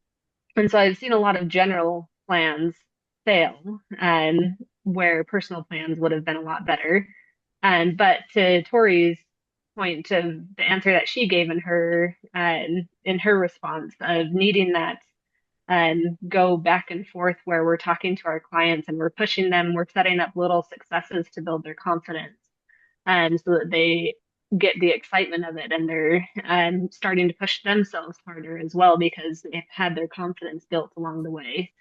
so I've seen a lot of general plans fail, where personal plans would have been a lot better. But to Tori's point of the answer that she gave in her response of needing that go back and forth where we're talking to our clients and we're pushing them, we're setting up little successes to build their confidence. so that they get the excitement of it and they're starting to push themselves harder as well because they've had their confidence built along the way.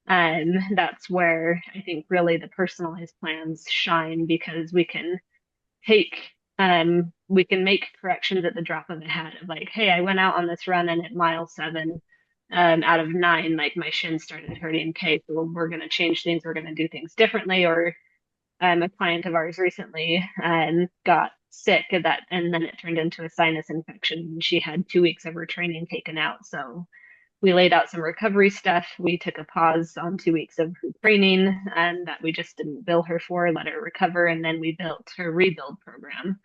And that's where I think really the personalized plans shine because take we can make corrections at the drop of a hat of like, hey, I went out on this run and at mile 7, out of 9, like my shin started hurting. Okay, so we're going to change things. We're going to do things differently. Or a client of ours recently got sick of that, and then it turned into a sinus infection. She had 2 weeks of her training taken out. So we laid out some recovery stuff. We took a pause on 2 weeks of her training, and that we just didn't bill her for, let her recover, and then we built her rebuild program.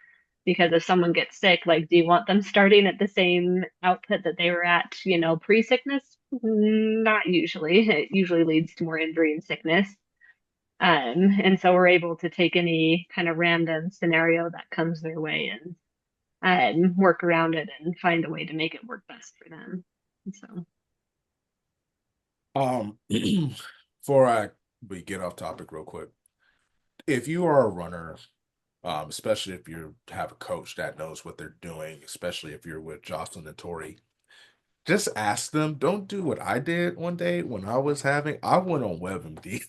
Because if someone gets sick, like, do you want them starting at the same output that they were at, pre-sickness? Not usually. It usually leads to more injury and sickness. And so we're able to take any kind of random scenario that comes their way and work around it and find a way to make it work best for them. And so, Before we get off topic real quick, if you are a runner, especially if you have a coach that knows what they're doing, especially if you're with Jocelyn and Tori, just ask them. Don't do what I did one day when I went on WebMD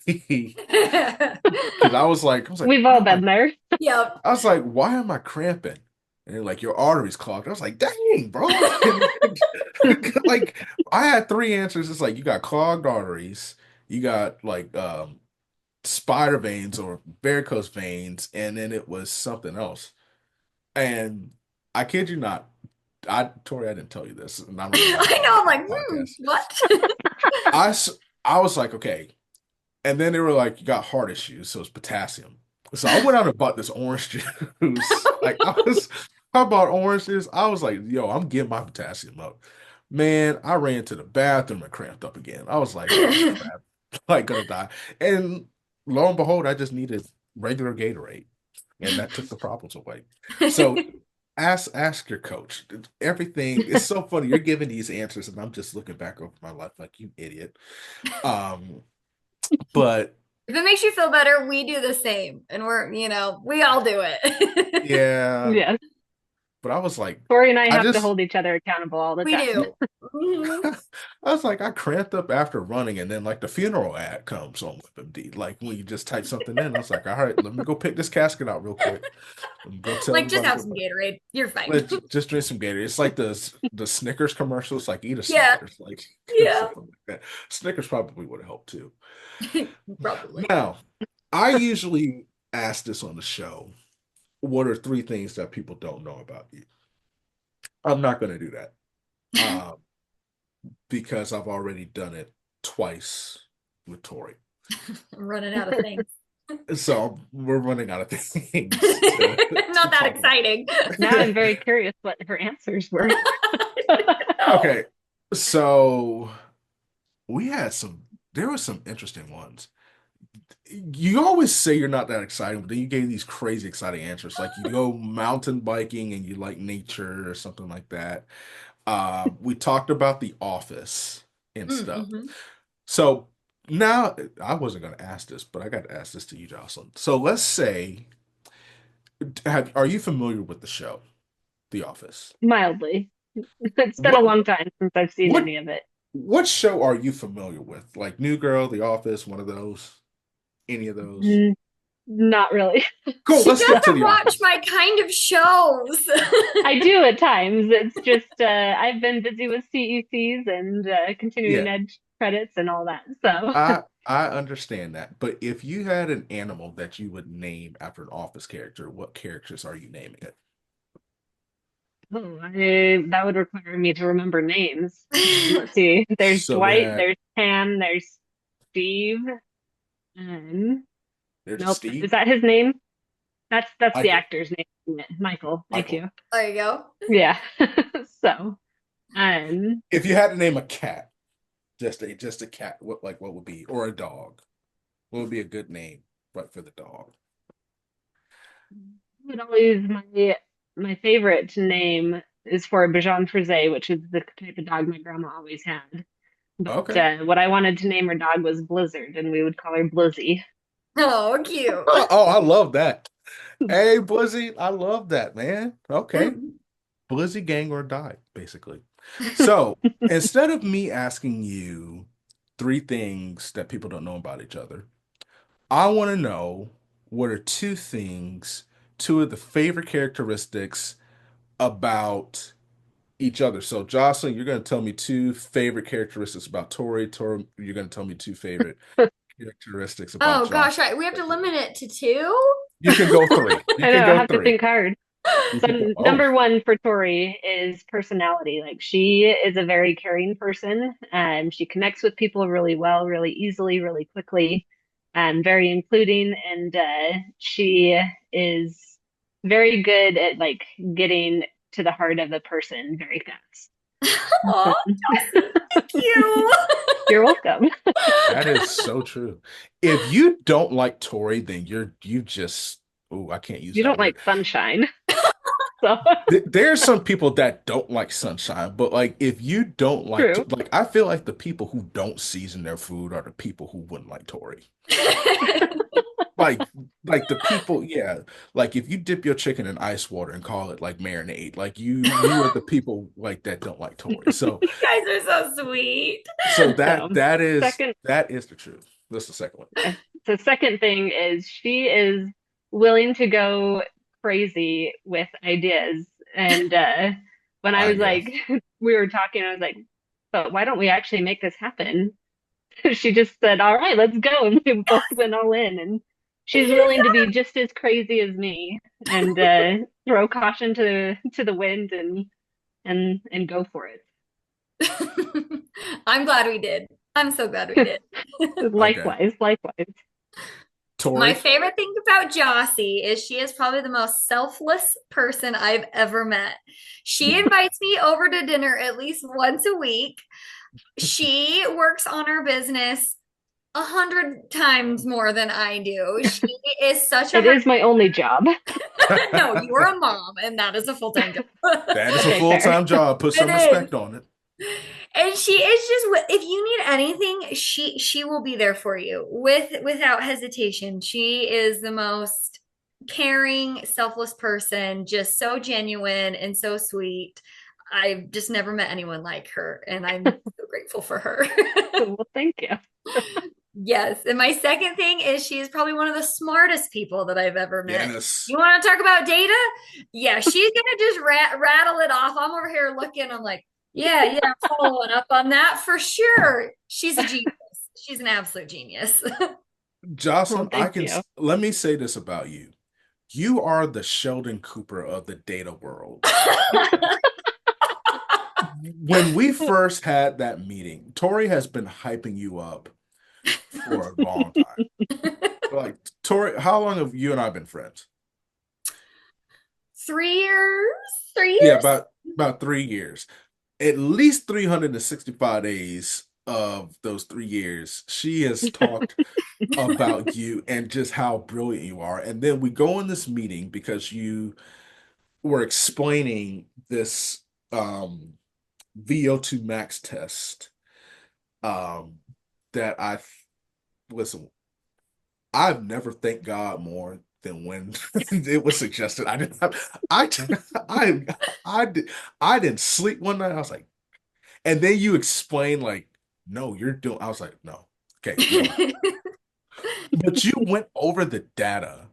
because we've all been there. Yep. I was like, why am I cramping? And they're like, your arteries clogged. I was like, dang, bro. Like, I had three answers. It's like, you got clogged arteries, you got like spider veins or varicose veins, and then it was something else. And I kid you not, Tori, I didn't tell you this, and I don't know I know. I'm like, podcast. what? I was like, okay. And then they were like, you got heart issues, so it's potassium. So I went out and bought this orange juice. Like I bought orange juice. I was like, yo, I'm getting my potassium up. Man, I ran to the bathroom and cramped up again. I was like, oh crap, like gonna die. And lo and behold, I just needed regular Gatorade, and that took the problems away. So ask your coach. Everything is so funny. You're giving these answers, and I'm just looking back over my life like you idiot. Um, but If it makes you feel better, we do the same. And we all do it. yeah, Yeah. but I was like, Tori and I I have to just hold each other accountable all the We time. do. Mhm. I was like, I cramped up after running, and then like the funeral ad comes on WebMD. Like when you just type something in, I was like, all right, let me go pick this casket out real quick. And go tell Like, just everybody have some Gatorade. You're fine. just drink some Gatorade. It's like the Snickers commercials, like eat a Yeah. Snickers, like Yeah. something like that. Snickers probably would have helped too. Probably. Now, I usually ask this on the show. What are three things that people don't know about you? I'm not going to do that. Um, because I've already done it twice with Tori. I'm running out of things. So we're running out of things Not that talk about. exciting. Now I'm very curious what her answers were. Okay, so there were some interesting ones. You always say you're not that exciting, but then you gave these crazy exciting answers. Like you go mountain biking and you like nature or something like that. We talked about The Office and stuff. Mm-hmm. So now I wasn't going to ask this, but I got to ask this to you, Jocelyn. So let's say, are you familiar with the show, The Office? Mildly. It's been a What long time since I've seen what any of it. what show are you familiar with? Like New Girl, The Office, one of those, any of those? Mm, Not really. Cool. She Let's get to doesn't The watch Office. my kind of shows. I do at times. It's just I've been busy with CECs and continuing Yeah, ed credits and all that. So I understand that. But if you had an animal that you would name after an Office character, what characters are you naming it? that would require me to remember names. Let's see. There's So Dwight, that there's Pam, there's Steve. Um, there's nope. Steve, Is that his name? That's the Michael, actor's name, isn't it? Michael. Thank Michael. you. There you go. Yeah. So, um, If you had to name a cat, just a cat, what would be, or a dog? What would be a good name, right, for the dog? would always my favorite name is for Bichon Frise, which is the type of dog my grandma always had. But Okay. what I wanted to name her dog was Blizzard, and we would call her Blizzy. Oh, cute. Oh, I love that. Hey, Blizzy, I love that, man. Okay. Blizzy gang or die, basically. So instead of me asking you three things that people don't know about each other, I want to know what are two things, two of the favorite characteristics about each other. So, Jocelyn, you're going to tell me two favorite characteristics about Tori. Tori, you're going to tell me two favorite characteristics about Oh Jocelyn. gosh, right. We have to limit it to two. You can go three. You I can know, I go have to three. think hard. You So can go. Oh, number one for Tori is personality. Like she is a very caring person. She connects with people really well, really easily, really quickly, very including, and she is very good at like getting to the heart of a person very fast. Oh, Jocelyn, thank you. You're welcome. that is so true. If you don't like Tori, then you just, oh, I can't use You that don't word. like sunshine, so There's some people that don't like sunshine, but like if you don't like true. like I feel like the people who don't season their food are the people who wouldn't like Tori. Like like the people, yeah. Like if you dip your chicken in ice water and call it like marinade, like you are the people like that don't like Tori. So You guys are so sweet. so that So that is second that is the truth. That's the second one. The second thing is she is willing to go crazy with ideas. And when I was Yeah. like, we were talking, I was like, but why don't we actually make this happen? She just said, all right, let's go. And we both went all in. And she's willing to be just as crazy as me and throw caution to the wind and go for it. I'm glad we did. I'm so glad we did. Okay. Likewise, likewise. My Tori. favorite thing about Jossie is she is probably the most selfless person I've ever met. She invites me over to dinner at least once a week. She works on her business 100 times more than I do. She is such a It hard. is my only job. No, you're a mom, and that is a full-time job. That is a Okay, fair. full-time job. Put It some is. respect on it. And she is just if you need anything, she will be there for you without hesitation. She is the most caring, selfless person, just so genuine and so sweet. I've just never met anyone like her, and I'm so grateful for her. Well, thank you. Yes. And my second thing is she is probably one of the smartest people that I've ever met. Yes. You want to talk about data? Yeah, she's gonna just rattle it off. I'm over here looking. I'm like, yeah, I'm following up on that for sure. She's a genius. She's an absolute genius. Well, Jocelyn, I thank can you. let me say this about you. You are the Sheldon Cooper of the data world. When we first had that meeting, Tori has been hyping you up for a long time. Like, Tori, how long have you and I been friends? 3 years? Three Yeah, years? about 3 years. At least 365 days of those 3 years, she has talked about you and just how brilliant you are. And then we go in this meeting because you were explaining this VO2 max test um that I listen, I've never thanked God more than when it was suggested. I didn't have, I I did I didn't sleep one night. I was like, and then you explain like, no, you're doing. I was like, no, okay, you don't. But you went over the data,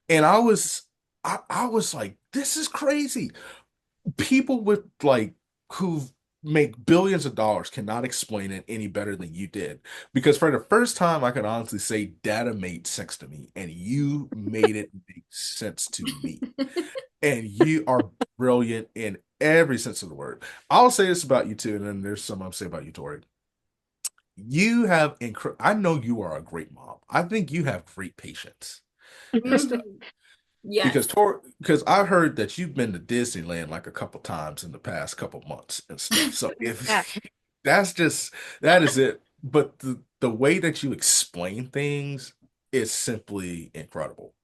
and I was like, this is crazy. People with like who make billions of dollars cannot explain it any better than you did. Because for the first time, I can honestly say data made sense to me, and you made it make sense to me. And you are brilliant in every sense of the word. I'll say this about you too, and then there's some I'll say about you, Tori. You have I know you are a great mom. I think you have great patience and stuff. Mhm. Yes. Because I heard that you've been to Disneyland like a couple times in the past couple months and stuff. So Yeah, if that's just that is it. But the way that you explain things is simply incredible.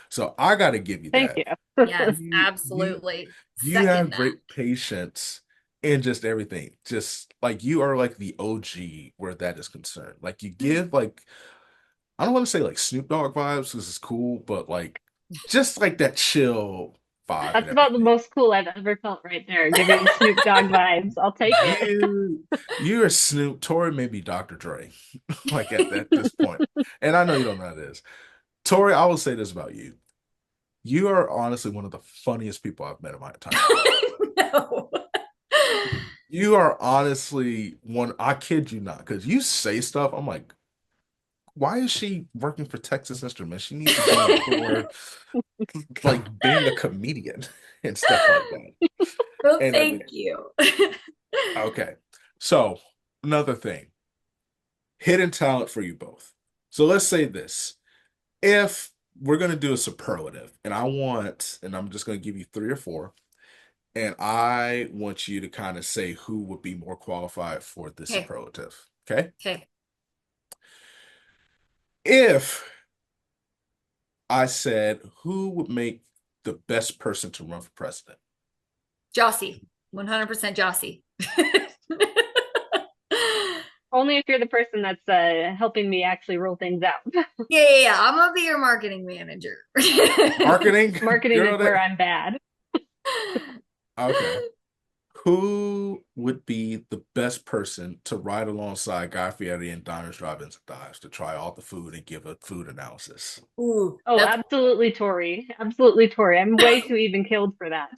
So I got to give you thank that. you. Yes, You absolutely. you have Second that. great patience in just everything. Just like you are like the OG where that is concerned. Like you give like I don't want to say like Snoop Dogg vibes because it's cool, but like just like that chill vibe and That's about the everything. most cool I've ever felt right there, giving Snoop Dogg vibes. I'll take it. You're Snoop. Tori may be Dr. Dre, like at this point. And I know you don't know who that is. Tori, I will say this about you. You are honestly one of the funniest people I've met in my entire life. No. You are honestly one, I kid you not, because you say stuff, I'm like, why is she working for Texas Instruments? She needs to be on tour, like being a comedian and stuff like that Well, and thank everything. you. Okay. So, another thing, hidden talent for you both. So let's say this. If we're going to do a superlative, and I'm just going to give you three or four, and I want you to kind of say who would be more qualified for this Okay. superlative. Okay. Okay. If I said who would make the best person to run for president? Jossie. 100% Jossie. Only if you're the person that's helping me actually roll things out. Yeah. I'm gonna be your marketing manager. Marketing? Marketing is Girl, where that I'm bad. okay. Who would be the best person to ride alongside Guy Fieri and Diners, Drive-Ins, and Dives to try all the food and give a food analysis? Ooh, Oh, that's absolutely, Tori. Absolutely, Tori. I'm way too even killed for that.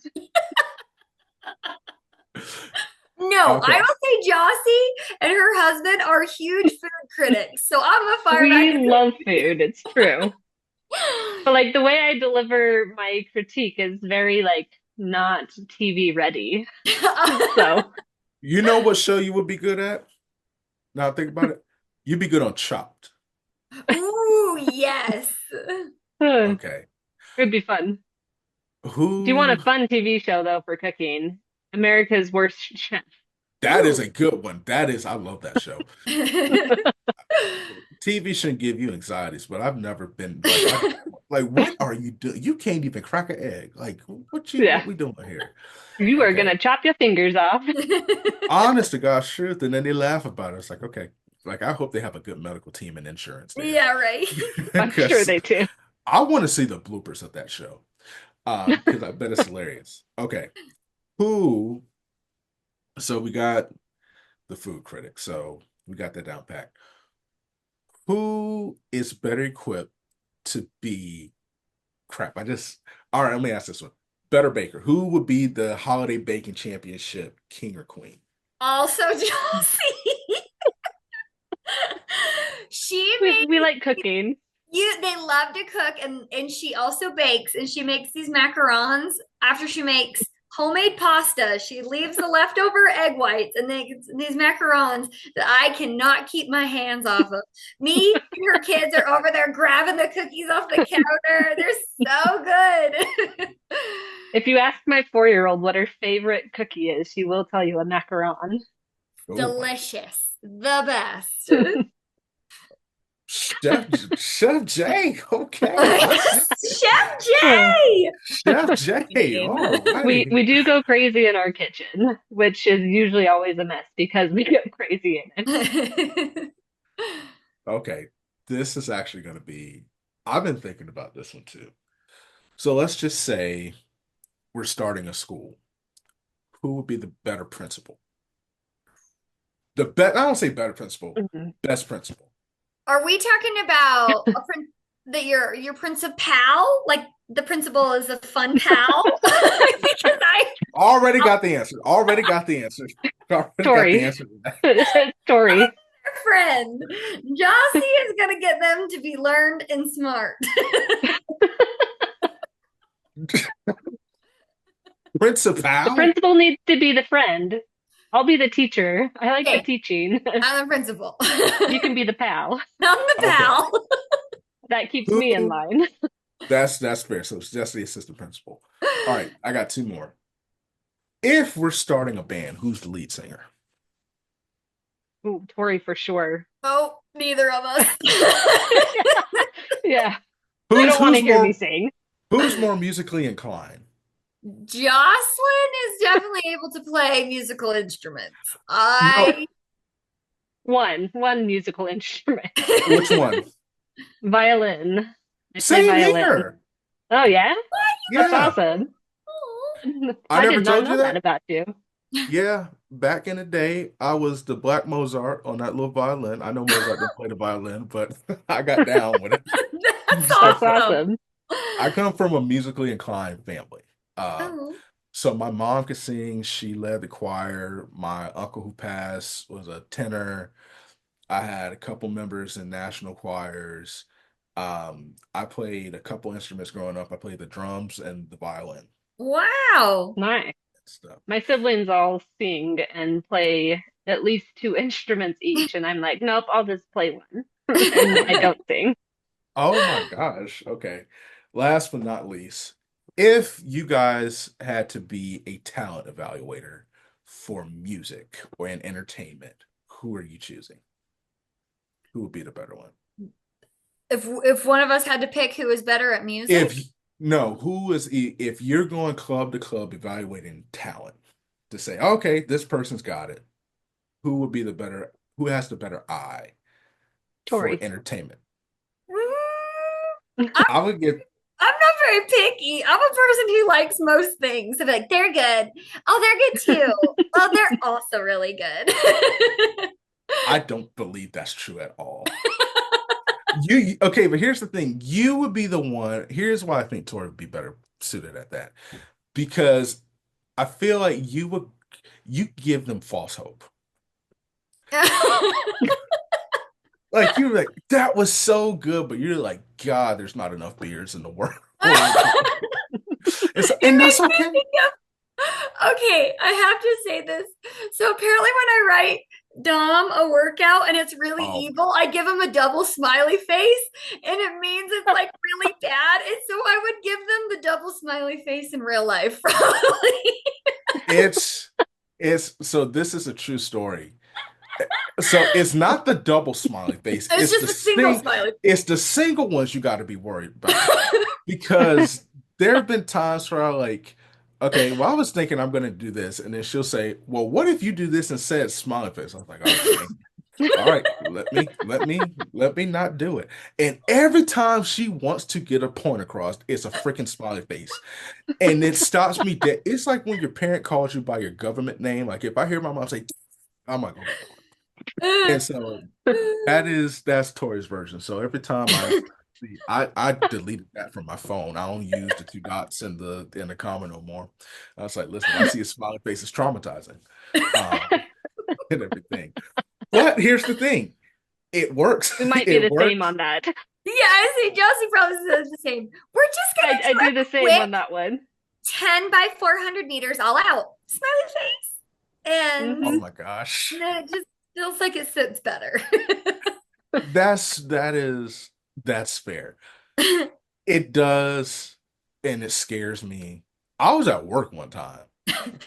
no. I Okay. will say Jossie and her husband are huge food critics, so I'm gonna fire back We and love food. It's true. say, But like the way I deliver my critique is very like not TV ready. So, You know what show you would be good at? Now think about it. You'd be good on Chopped. ooh, yes. it Okay. would be fun. Do you want Who? a fun TV show though for cooking? America's Worst Chef. That is Ooh. a good one. That is, I love that show. TV shouldn't give you anxieties, but I've never been like, what are you doing? You can't even crack an egg. Like, what Yeah. we doing here? You are Okay. gonna chop your fingers off. Honest to God's truth. And then they laugh about it. It's like, okay, like I hope they have a good medical team and insurance there. Yeah, right. I'm sure Because they do. I want to see the bloopers of that show. Because I bet it's hilarious. Okay. Who? So we got the food critic. So we got that down pat. Who is better equipped to be crap? All right, let me ask this one. Better baker. Who would be the holiday baking championship king or queen? Also, Josie. She We made we like cooking. they love to cook and she also bakes and she makes these macarons after she makes homemade pasta. She leaves the leftover egg whites and these macarons that I cannot keep my hands off of. Me and her kids are over there grabbing the cookies off the counter. They're so good. If you ask my 4-year-old what her favorite cookie is, she will tell you a macaron. Oh my Delicious. The best. Chef Jay. Okay. Chef Jay. Chef Jay. All righty. We do go crazy in our kitchen, which is usually always a mess because we go crazy in it. Okay. This is actually going to be, I've been thinking about this one too. So let's just say we're starting a school. Who would be the better principal? I don't say better principal, Mhm. best principal. Are we talking about that your principal? Like the principal is a fun pal? Because I Already got the answer. Already got the answer. Already got the Story. answer to that. Story. friend. Jossie is gonna get them to be learned and smart. The Principal? principal needs to be the friend. I'll be the teacher. I like the Hey, teaching. I'm the principal. You can be the pal. I'm the Okay. pal. That keeps me in Who? line. That's fair. So it's just the assistant principal. All right, I got two more. If we're starting a band, who's the lead singer? Ooh, Tori for sure. Oh, neither of us. Yeah. You Who's don't want to who's hear me more sing. who's more musically inclined? Jocelyn is definitely able to play musical instruments. No, I One musical instrument. which one? Violin. I play Same violin. here. Oh yeah? That's Yeah, awesome. Oh. I I never did not told you know that that. about you. Yeah, back in the day, I was the Black Mozart on that little violin. I know Mozart didn't play the violin, but I got down with it. That's That's So awesome. awesome. I come from a musically inclined family. Oh, So my mom could sing. She led the choir. My uncle who passed was a tenor. I had a couple members in national choirs. I played a couple instruments growing up. I played the drums and the violin wow. Nice. and stuff. My siblings all sing and play at least two instruments each, and I'm like, nope, I'll just play one. And I don't sing. Oh my gosh. Okay. Last but not least, if you guys had to be a talent evaluator for music or in entertainment, who are you choosing? Who would be the better one? If one of us had to pick who was better at music, If no, who is if you're going club to club evaluating talent to say, okay, this person's got it, who would be the better, who has the better eye for Tori. entertainment? I'm I would give, I'm not very picky. I'm a person who likes most things. I'm like, they're good. Oh, they're good too. Oh, they're also really good. I don't believe that's true at all. You okay, but here's the thing. You would be the one. Here's why I think Tori would be better suited at that. Because I feel like you give them false hope. Like you're like, that was so good, but you're like, God, there's not enough beers in the world. And It that's makes me okay. think of, okay, I have to say this. So apparently when I write Dom a workout and it's really Oh, evil, I give him a double smiley face and it means it's like really bad. And so I would give them the double smiley face in real life, probably. it's it's so this is a true story. So it's not the double smiley face. It's just a single smiley. It's the single ones you got to be worried about because there have been times where I like, okay, well, I was thinking I'm gonna do this, and then she'll say, "Well, what if you do this instead?" Smiley face. I was like, okay, all right, let me not do it. And every time she wants to get a point across, it's a freaking smiley face, and it stops me dead. It's like when your parent calls you by your government name. Like if I hear my mom say, I'm like, oh my God. And so that's Tori's version. So every time I deleted that from my phone. I don't use the two dots in the comma no more. I was like, listen, I see a smiley face, it's traumatizing. Um, and everything. But here's the thing. It works. We might be It the same works. on that. Yeah, I see. Josie probably says the same. We're just gonna I do do a the same on quick that one. 10 by 400 meters all out. Smiley face. And Oh Hmm. my gosh. it just feels like it sits better. That is that's fair. It does, and it scares me. I was at work one time.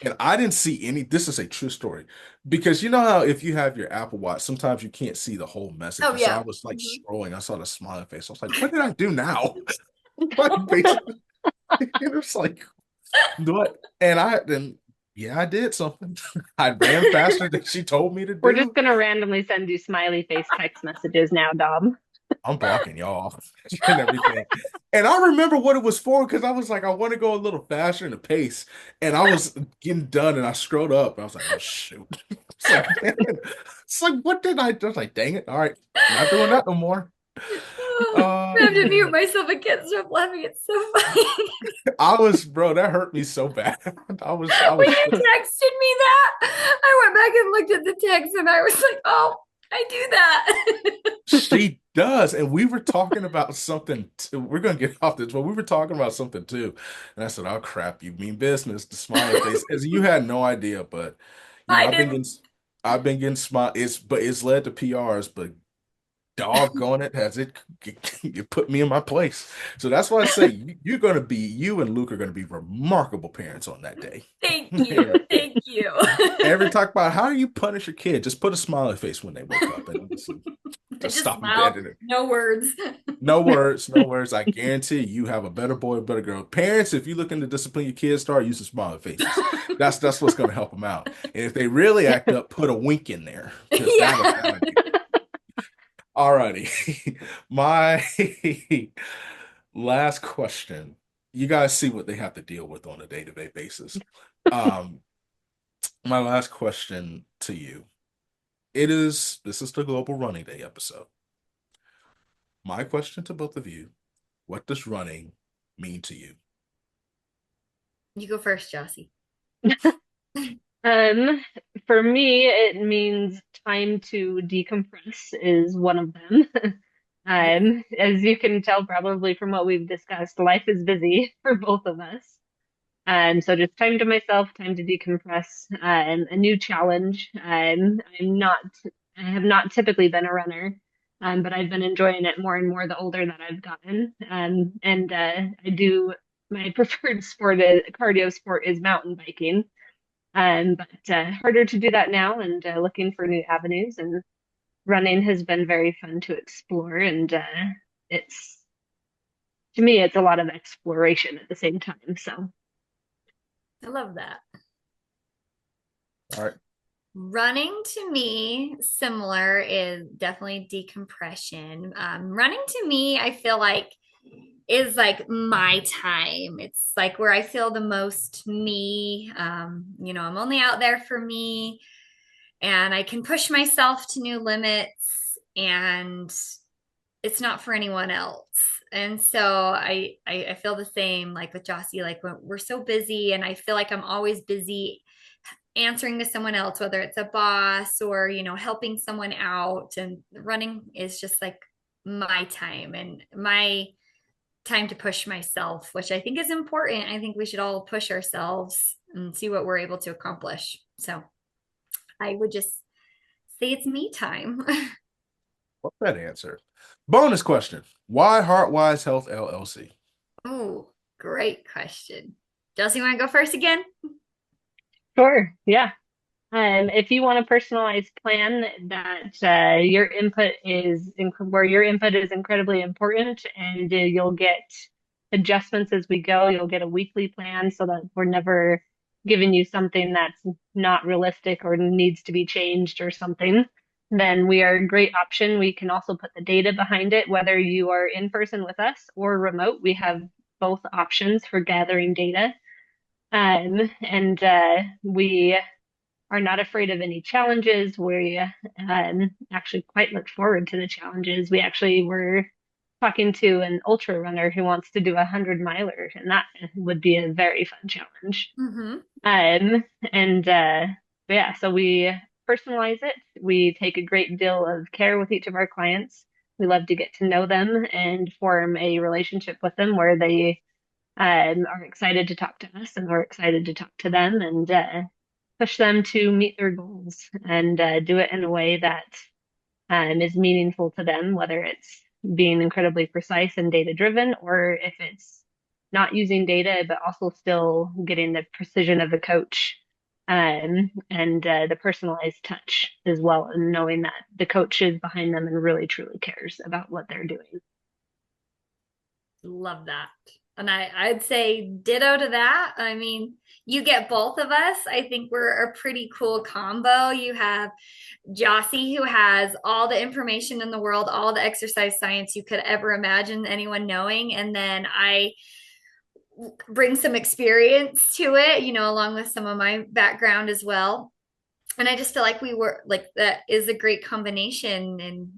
And I didn't see any, this is a true story. Because you know how if you have your Apple Watch, sometimes you can't see the whole message. Oh And so I yeah. was like Mhm. scrolling, I saw the smiling face. I was like, what did I do now? Like basically, it was like, what? And then yeah, I did something. I ran faster than she told me to We're just do. gonna randomly send you smiley face text messages now, Dom. I'm blocking y'all and everything. And I remember what it was for because I was like, I want to go a little faster in the pace. And I was getting done and I scrolled up. I was like, oh shoot. It's like, damn it. It's like, what did I do? I was like, dang it. All right. Not doing that no more. I Oh have to mute man. myself. I can't stop laughing. It's so funny. Bro, that hurt me so bad. I When was you shook. texted me that, I went back and looked at the text and I was like, oh, I do that. She does. And we were talking about something too. We're gonna get off this, but we were talking about something too. And I said, oh crap, you mean business, the smiley face. As you had no idea, but I I've been didn't. getting smile it's led to PRs, but doggone it, has it put me in my place. So that's why I say you and Luke are gonna be remarkable parents on that day. Thank you. Thank you. Ever talk about how do you punish your kid? Just put a smiley face when they wake up and just Just stop them smile. dead in it. No words. No words, no words. I guarantee you have a better boy, a better girl. Parents, if you're looking to discipline your kids, start using smiley faces. That's what's going to help them out. And if they really act up, put a wink in there because Yeah. that'll do. Alrighty. My last question. You guys see what they have to deal with on a day-to-day basis. Um, my last question to you. This is the Global Running Day episode. My question to both of you, what does running mean to you? You go first, Jossie. Um, for me, it means time to decompress is one of them. Yeah. As you can tell probably from what we've discussed, life is busy for both of us. So just time to myself, time to decompress, a new challenge. I have not typically been a runner, but I've been enjoying it more and more the older that I've gotten. I do, my preferred cardio sport is mountain biking. But harder to do that now and looking for new avenues. And running has been very fun to explore. And it's, to me, it's a lot of exploration at the same time. So, I love that. All right. Running to me, similar, is definitely decompression. Running to me, I feel like is like my time. It's like where I feel the most me. I'm only out there for me and I can push myself to new limits and it's not for anyone else. And so I feel the same like with Jossie, like when we're so busy and I feel like I'm always busy answering to someone else, whether it's a boss or, helping someone out. And running is just like my time and my time to push myself, which I think is important. I think we should all push ourselves and see what we're able to accomplish. So I would just say it's me time. What's that answer? Bonus question. Why Heartwise Health LLC? Oh, great question. Josie, you want to go first again? sure, yeah. If you want a personalized plan that where your input is incredibly important, and you'll get adjustments as we go. You'll get a weekly plan so that we're never giving you something that's not realistic or needs to be changed or something. Then we are a great option. We can also put the data behind it, whether you are in person with us or remote. We have both options for gathering data. And we are not afraid of any challenges. We actually quite look forward to the challenges. We actually were talking to an ultra runner who wants to do 100 miler, and that would be a very fun challenge. Mm-hmm. Um, and yeah, so we personalize it. We take a great deal of care with each of our clients. We love to get to know them and form a relationship with them where they are excited to talk to us and we're excited to talk to them and push them to meet their goals and do it in a way that is meaningful to them, whether it's being incredibly precise and data driven, or if it's not using data, but also still getting the precision of a coach and the personalized touch as well, and knowing that the coach is behind them and really truly cares about what they're doing. Love that. And I'd say ditto to that. I mean, you get both of us. I think we're a pretty cool combo. You have Jossie, who has all the information in the world, all the exercise science you could ever imagine anyone knowing. And then I bring some experience to it, along with some of my background as well. And I just feel like we were like that is a great combination. And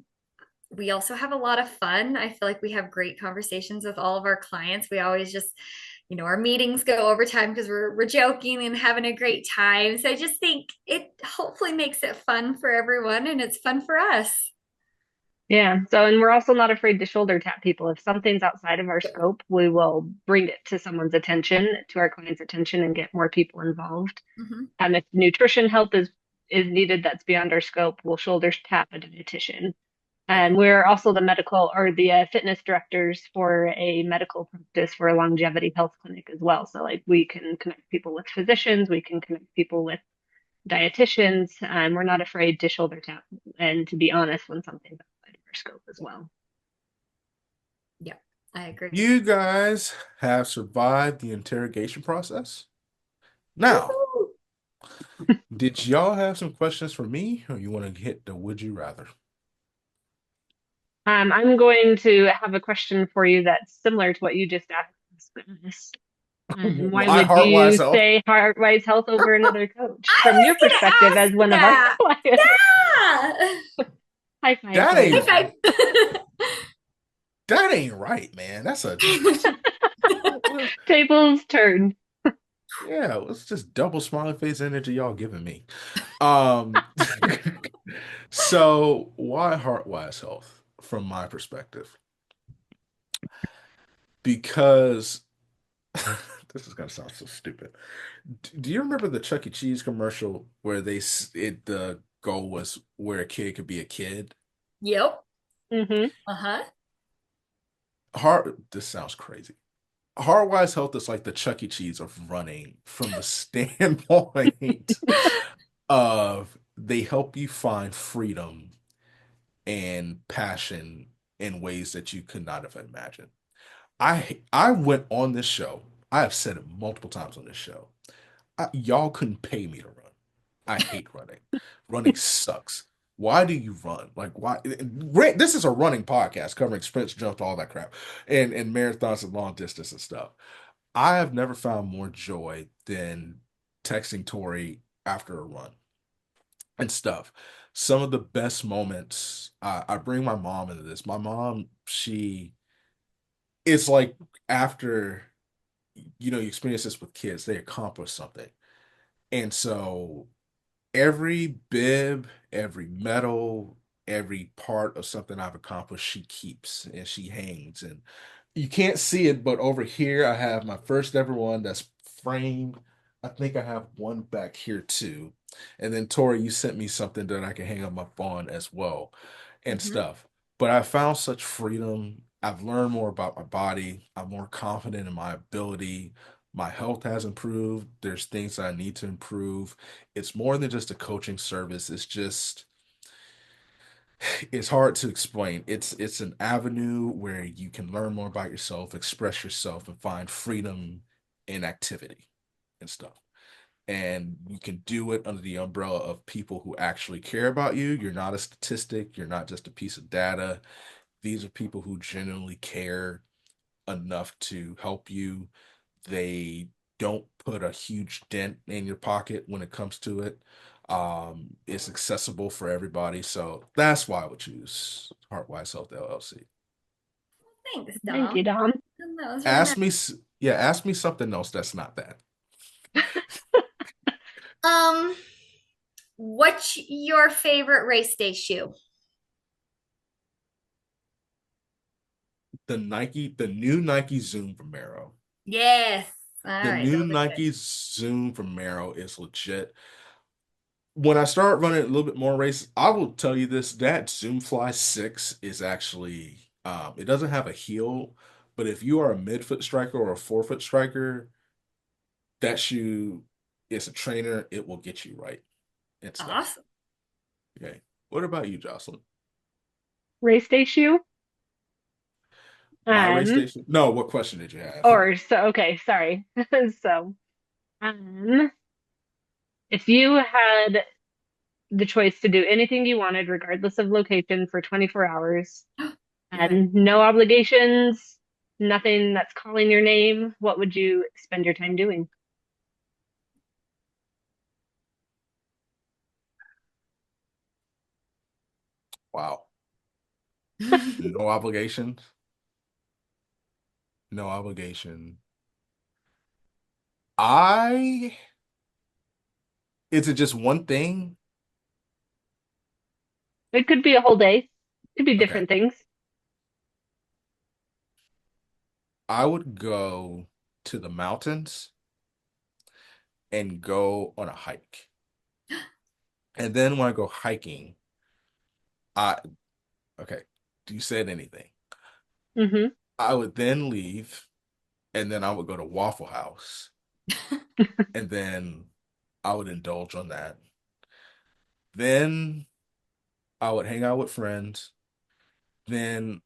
we also have a lot of fun. I feel like we have great conversations with all of our clients. We always just, our meetings go overtime because we're joking and having a great time. So I just think it hopefully makes it fun for everyone and it's fun for us. Yeah. So, and we're also not afraid to shoulder tap people. If something's outside of our scope, we will bring it to someone's attention, to our client's attention, and get more people involved. Mm-hmm. And if nutrition help is needed, that's beyond our scope, we'll shoulder tap a dietitian. And we're also the medical or the fitness directors for a medical practice for a longevity health clinic as well. So, like, we can connect people with physicians, we can connect people with dietitians, and we're not afraid to shoulder tap and to be honest when something's outside of our scope as well. Yeah, I agree. You guys have survived the interrogation process. Now, did y'all have some questions for me, or you want to hit the would you rather? I'm going to have a question for you that's similar to what you just asked Yes. Why Why would Heartwise you Health? say Heartwise Health over another coach? I From your was perspective as gonna one of our ask clients. that. Yeah. High five, That Tori. High ain't five. that ain't right, man. That's a Tables turned. yeah, it's just double smiley face energy y'all giving me. Um, so why Heartwise Health from my perspective? Because this is gonna sound so stupid. Do you remember the Chuck E. Cheese commercial where the goal was where a kid could be a kid? Yep. Hmm. Uh-huh. This sounds crazy. Heartwise Health is like the Chuck E. Cheese of running from the standpoint of they help you find freedom and passion in ways that you could not have imagined. I went on this show. I have said it multiple times on this show. Y'all couldn't pay me to run. I hate running. Running sucks. Why do you run? Like why? This is a running podcast covering sprints, jumps, all that crap, and marathons and long distance and stuff. I have never found more joy than texting Tori after a run and stuff. Some of the best moments, I bring my mom into this. My mom, it's like after, you experience this with kids, they accomplish something. And so every bib, every medal, every part of something I've accomplished, she keeps and she hangs. And you can't see it, but over here I have my first ever one that's framed. I think I have one back here too. And then Tori, you sent me something that I can hang up my phone as well and Mhm. stuff. But I found such freedom. I've learned more about my body. I'm more confident in my ability. My health has improved. There's things that I need to improve. It's more than just a coaching service. It's hard to explain. It's an avenue where you can learn more about yourself, express yourself, and find freedom in activity and stuff. And you can do it under the umbrella of people who actually care about you. You're not a statistic, you're not just a piece of data. These are people who genuinely care enough to help you. They don't put a huge dent in your pocket when it comes to it. It's accessible for everybody, so that's why I would choose Heartwise Health LLC. Thanks, Thank you, Dom. Dom. That was really nice. Ask me, yeah, ask me something else that's not that. Um, what's your favorite race day shoe? The new Nike Zoom from Merrow. Yes. All The right, new those are good. Nike Zoom from Merrow is legit. When I start running a little bit more races, I will tell you this, that Zoom Fly 6 is actually it doesn't have a heel, but if you are a midfoot striker or a forefoot striker, that shoe is a trainer, it will get you right and stuff. Awesome. Okay. What about you, Jocelyn? Race day shoe. My race Um, station? No, what question did you have? or so okay, sorry. So, um, if you had the choice to do anything you wanted, regardless of location, for 24 hours, Right. and no obligations, nothing that's calling your name, what would you spend your time doing? Wow. No obligations. No obligation. I Is it just one thing? It could be a whole day. It could be Okay. different things. I would go to the mountains and go on a hike. And then when I go hiking, I okay, you said anything. Hmm. I would then leave and then I would go to Waffle House and then I would indulge on that. Then I would hang out with friends. Then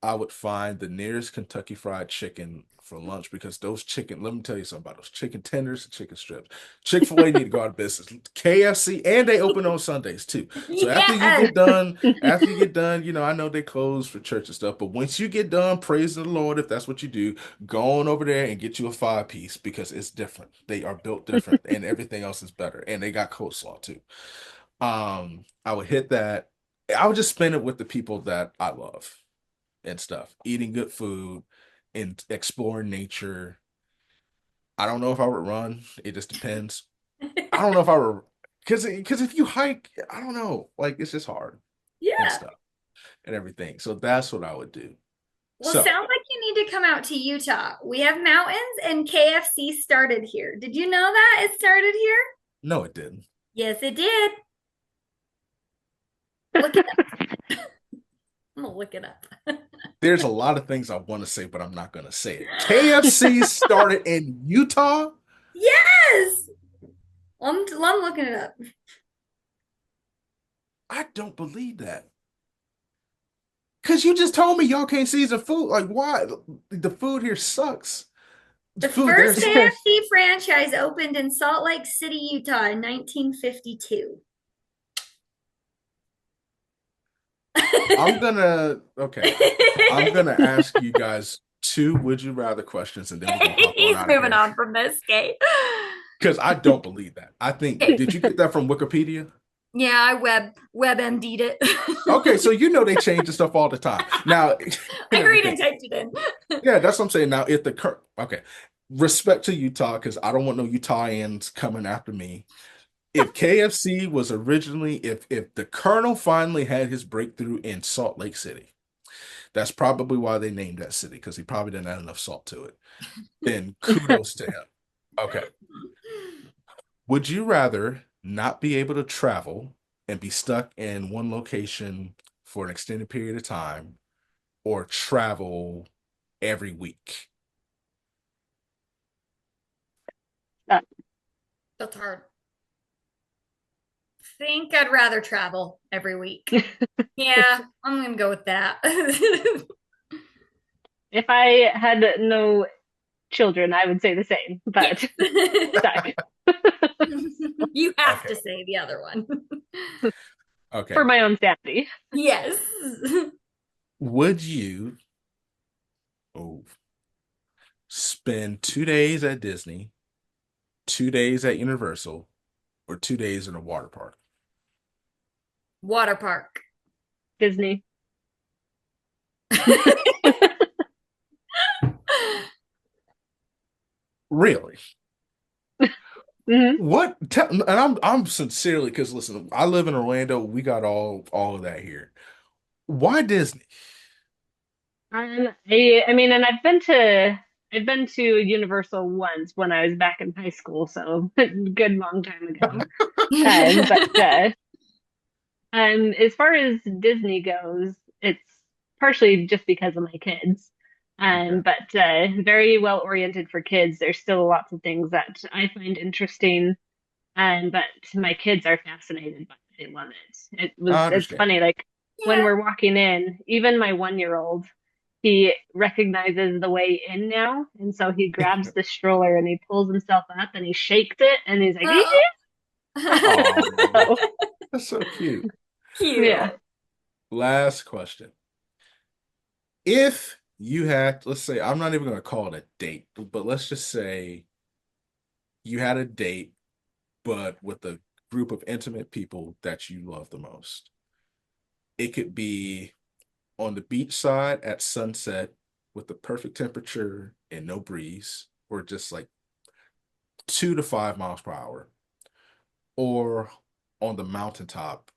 I would find the nearest Kentucky Fried Chicken for lunch because those chicken, let me tell you something about those chicken tenders and chicken strips. Chick-fil-A need to go out of business. KFC, and they open on Sundays too. So Yes. after you get done, I know they close for church and stuff, but once you get done praising the Lord, if that's what you do, go on over there and get you a five-piece because it's different. They are built different and everything else is better. And they got coleslaw too. I would hit that. I would just spend it with the people that I love and stuff, eating good food and exploring nature. I don't know if I would run. It just depends. I don't know if I would, because if you hike, I don't know, like it's just hard and Yeah. stuff and everything. So that's what I would do. Well, So sounds like you need to come out to Utah. We have mountains and KFC started here. Did you know that it started here? no, it didn't. Yes, it did. Look it up. I'm gonna look it up. There's a lot of things I want to say, but I'm not going to say it. KFC started in Utah. Yes. I'm looking it up. I don't believe that. Because you just told me y'all can't season food. Like, why? The food here sucks. The Food first there's KFC franchise opened in Salt Lake City, Utah in 1952. I'm gonna okay. I'm gonna ask you guys two would you rather questions and then we're gonna hop on He's out of moving here. on from this, Kate. Because I don't believe that. I think Okay. did you get that from Wikipedia? Yeah, I WebMD'd it. Okay, so they change the stuff all the time. Now, I and agreed and everything. typed it in. Yeah, that's what I'm saying. Now, if the current okay, respect to Utah, because I don't want no Utahns coming after me. If KFC was originally, if the Colonel finally had his breakthrough in Salt Lake City, that's probably why they named that city, because he probably didn't add enough salt to it. Then kudos to him. Okay. Would you rather not be able to travel and be stuck in one location for an extended period of time or travel every week? That's hard. Think I'd rather travel every week. Yeah, I'm gonna go with that. If I had no children, I would say the same, Yes. but stuck You have Okay. to say the other one. for Okay. my own sanity. Yes. Would you oh, spend 2 days at Disney, 2 days at Universal, or 2 days in a water park? Water park. Disney. Really? Hmm. And I'm sincerely because listen, I live in Orlando. We got all of that here. Why Disney? I mean, and I've been to Universal once when I was back in high school, so a good long time ago. But as far as Disney goes, it's partially just because of my kids. Okay. But very well oriented for kids. There's still lots of things that I find interesting. But my kids are fascinated by it. They love it. I It's understand. funny, like when Yeah. we're walking in, even my 1-year-old, he recognizes the way in now. And so he grabs the stroller and he pulls himself up and he shakes it and he's like, Oh. Oh, so, that's so cute. yeah. Cute. Last question. If you had, let's say, I'm not even going to call it a date, but let's just say you had a date, but with a group of intimate people that you love the most. It could be on the beach side at sunset with the perfect temperature and no breeze, or just like 2 to 5 miles per hour, or on the mountaintop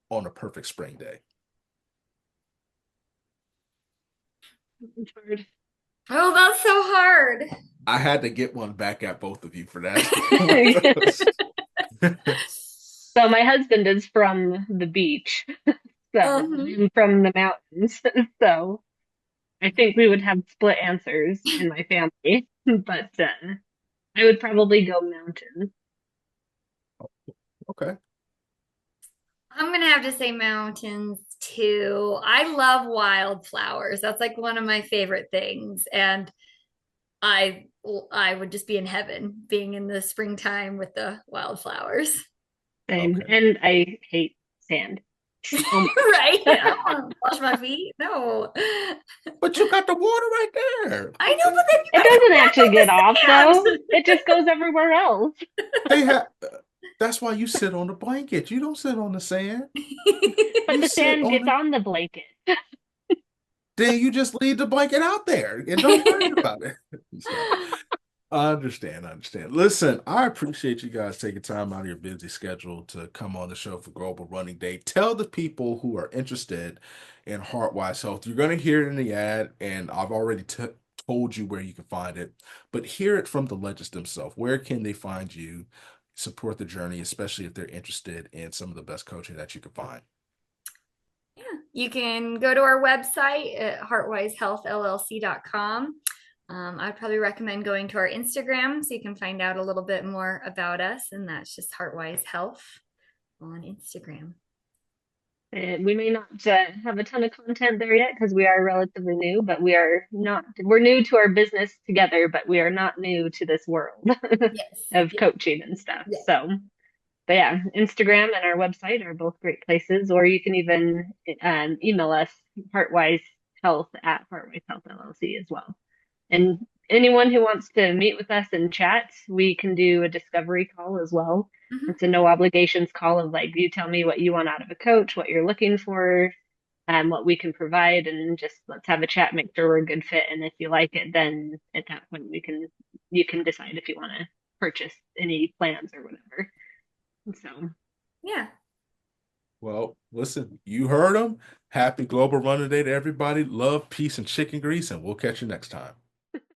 on a perfect spring day. It's hard. Oh, that's so hard. I had to get one back at both of you for that. So my husband is from the beach, so Um, I'm from the mountains. So I think we would have split answers in my family, but I would probably go mountain. Okay. I'm gonna have to say mountains too. I love wildflowers. That's like one of my favorite things. And I I would just be in heaven being in the springtime with the wildflowers. Same. Okay. And I hate sand so Right? much. I don't want to wash my feet. No. But you got the water right there. I know, but then you It gotta come doesn't back actually get off up though. the It just goes everywhere else. They have. That's why you sit on the blanket. You don't sit on the sand. But You the sit sand on gets the. on the blanket. Then you just leave the blanket out there and don't worry about it. So I understand. I understand. Listen, I appreciate you guys taking time out of your busy schedule to come on the show for Global Running Day. Tell the people who are interested in Heartwise Health. You're going to hear it in the ad, and I've already told you where you can find it, but hear it from the legends themselves. Where can they find you? Support the journey, especially if they're interested in some of the best coaching that you can find. Yeah, you can go to our website at heartwisehealthllc.com. I'd probably recommend going to our Instagram so you can find out a little bit more about us, and that's just Heartwise Health on Instagram. And we may not have a ton of content there yet because we are relatively new, but we're new to our business together, but we are not new to this world Yes. of Yes. coaching and stuff. Yes. So, but yeah, Instagram and our website are both great places, or you can even email us, heartwisehealth@Heartwise Health LLC as well. And anyone who wants to meet with us and chat, we can do a discovery call as well. Mhm. It's a no obligations call of like, you tell me what you want out of a coach, what you're looking for, and what we can provide, and just let's have a chat, make sure we're a good fit. And if you like it, then at that point you can decide if you want to purchase any plans or whatever. So Yeah. Well, listen, you heard them. Happy Global Running Day to everybody. Love, peace, and chicken grease, and we'll catch you next time.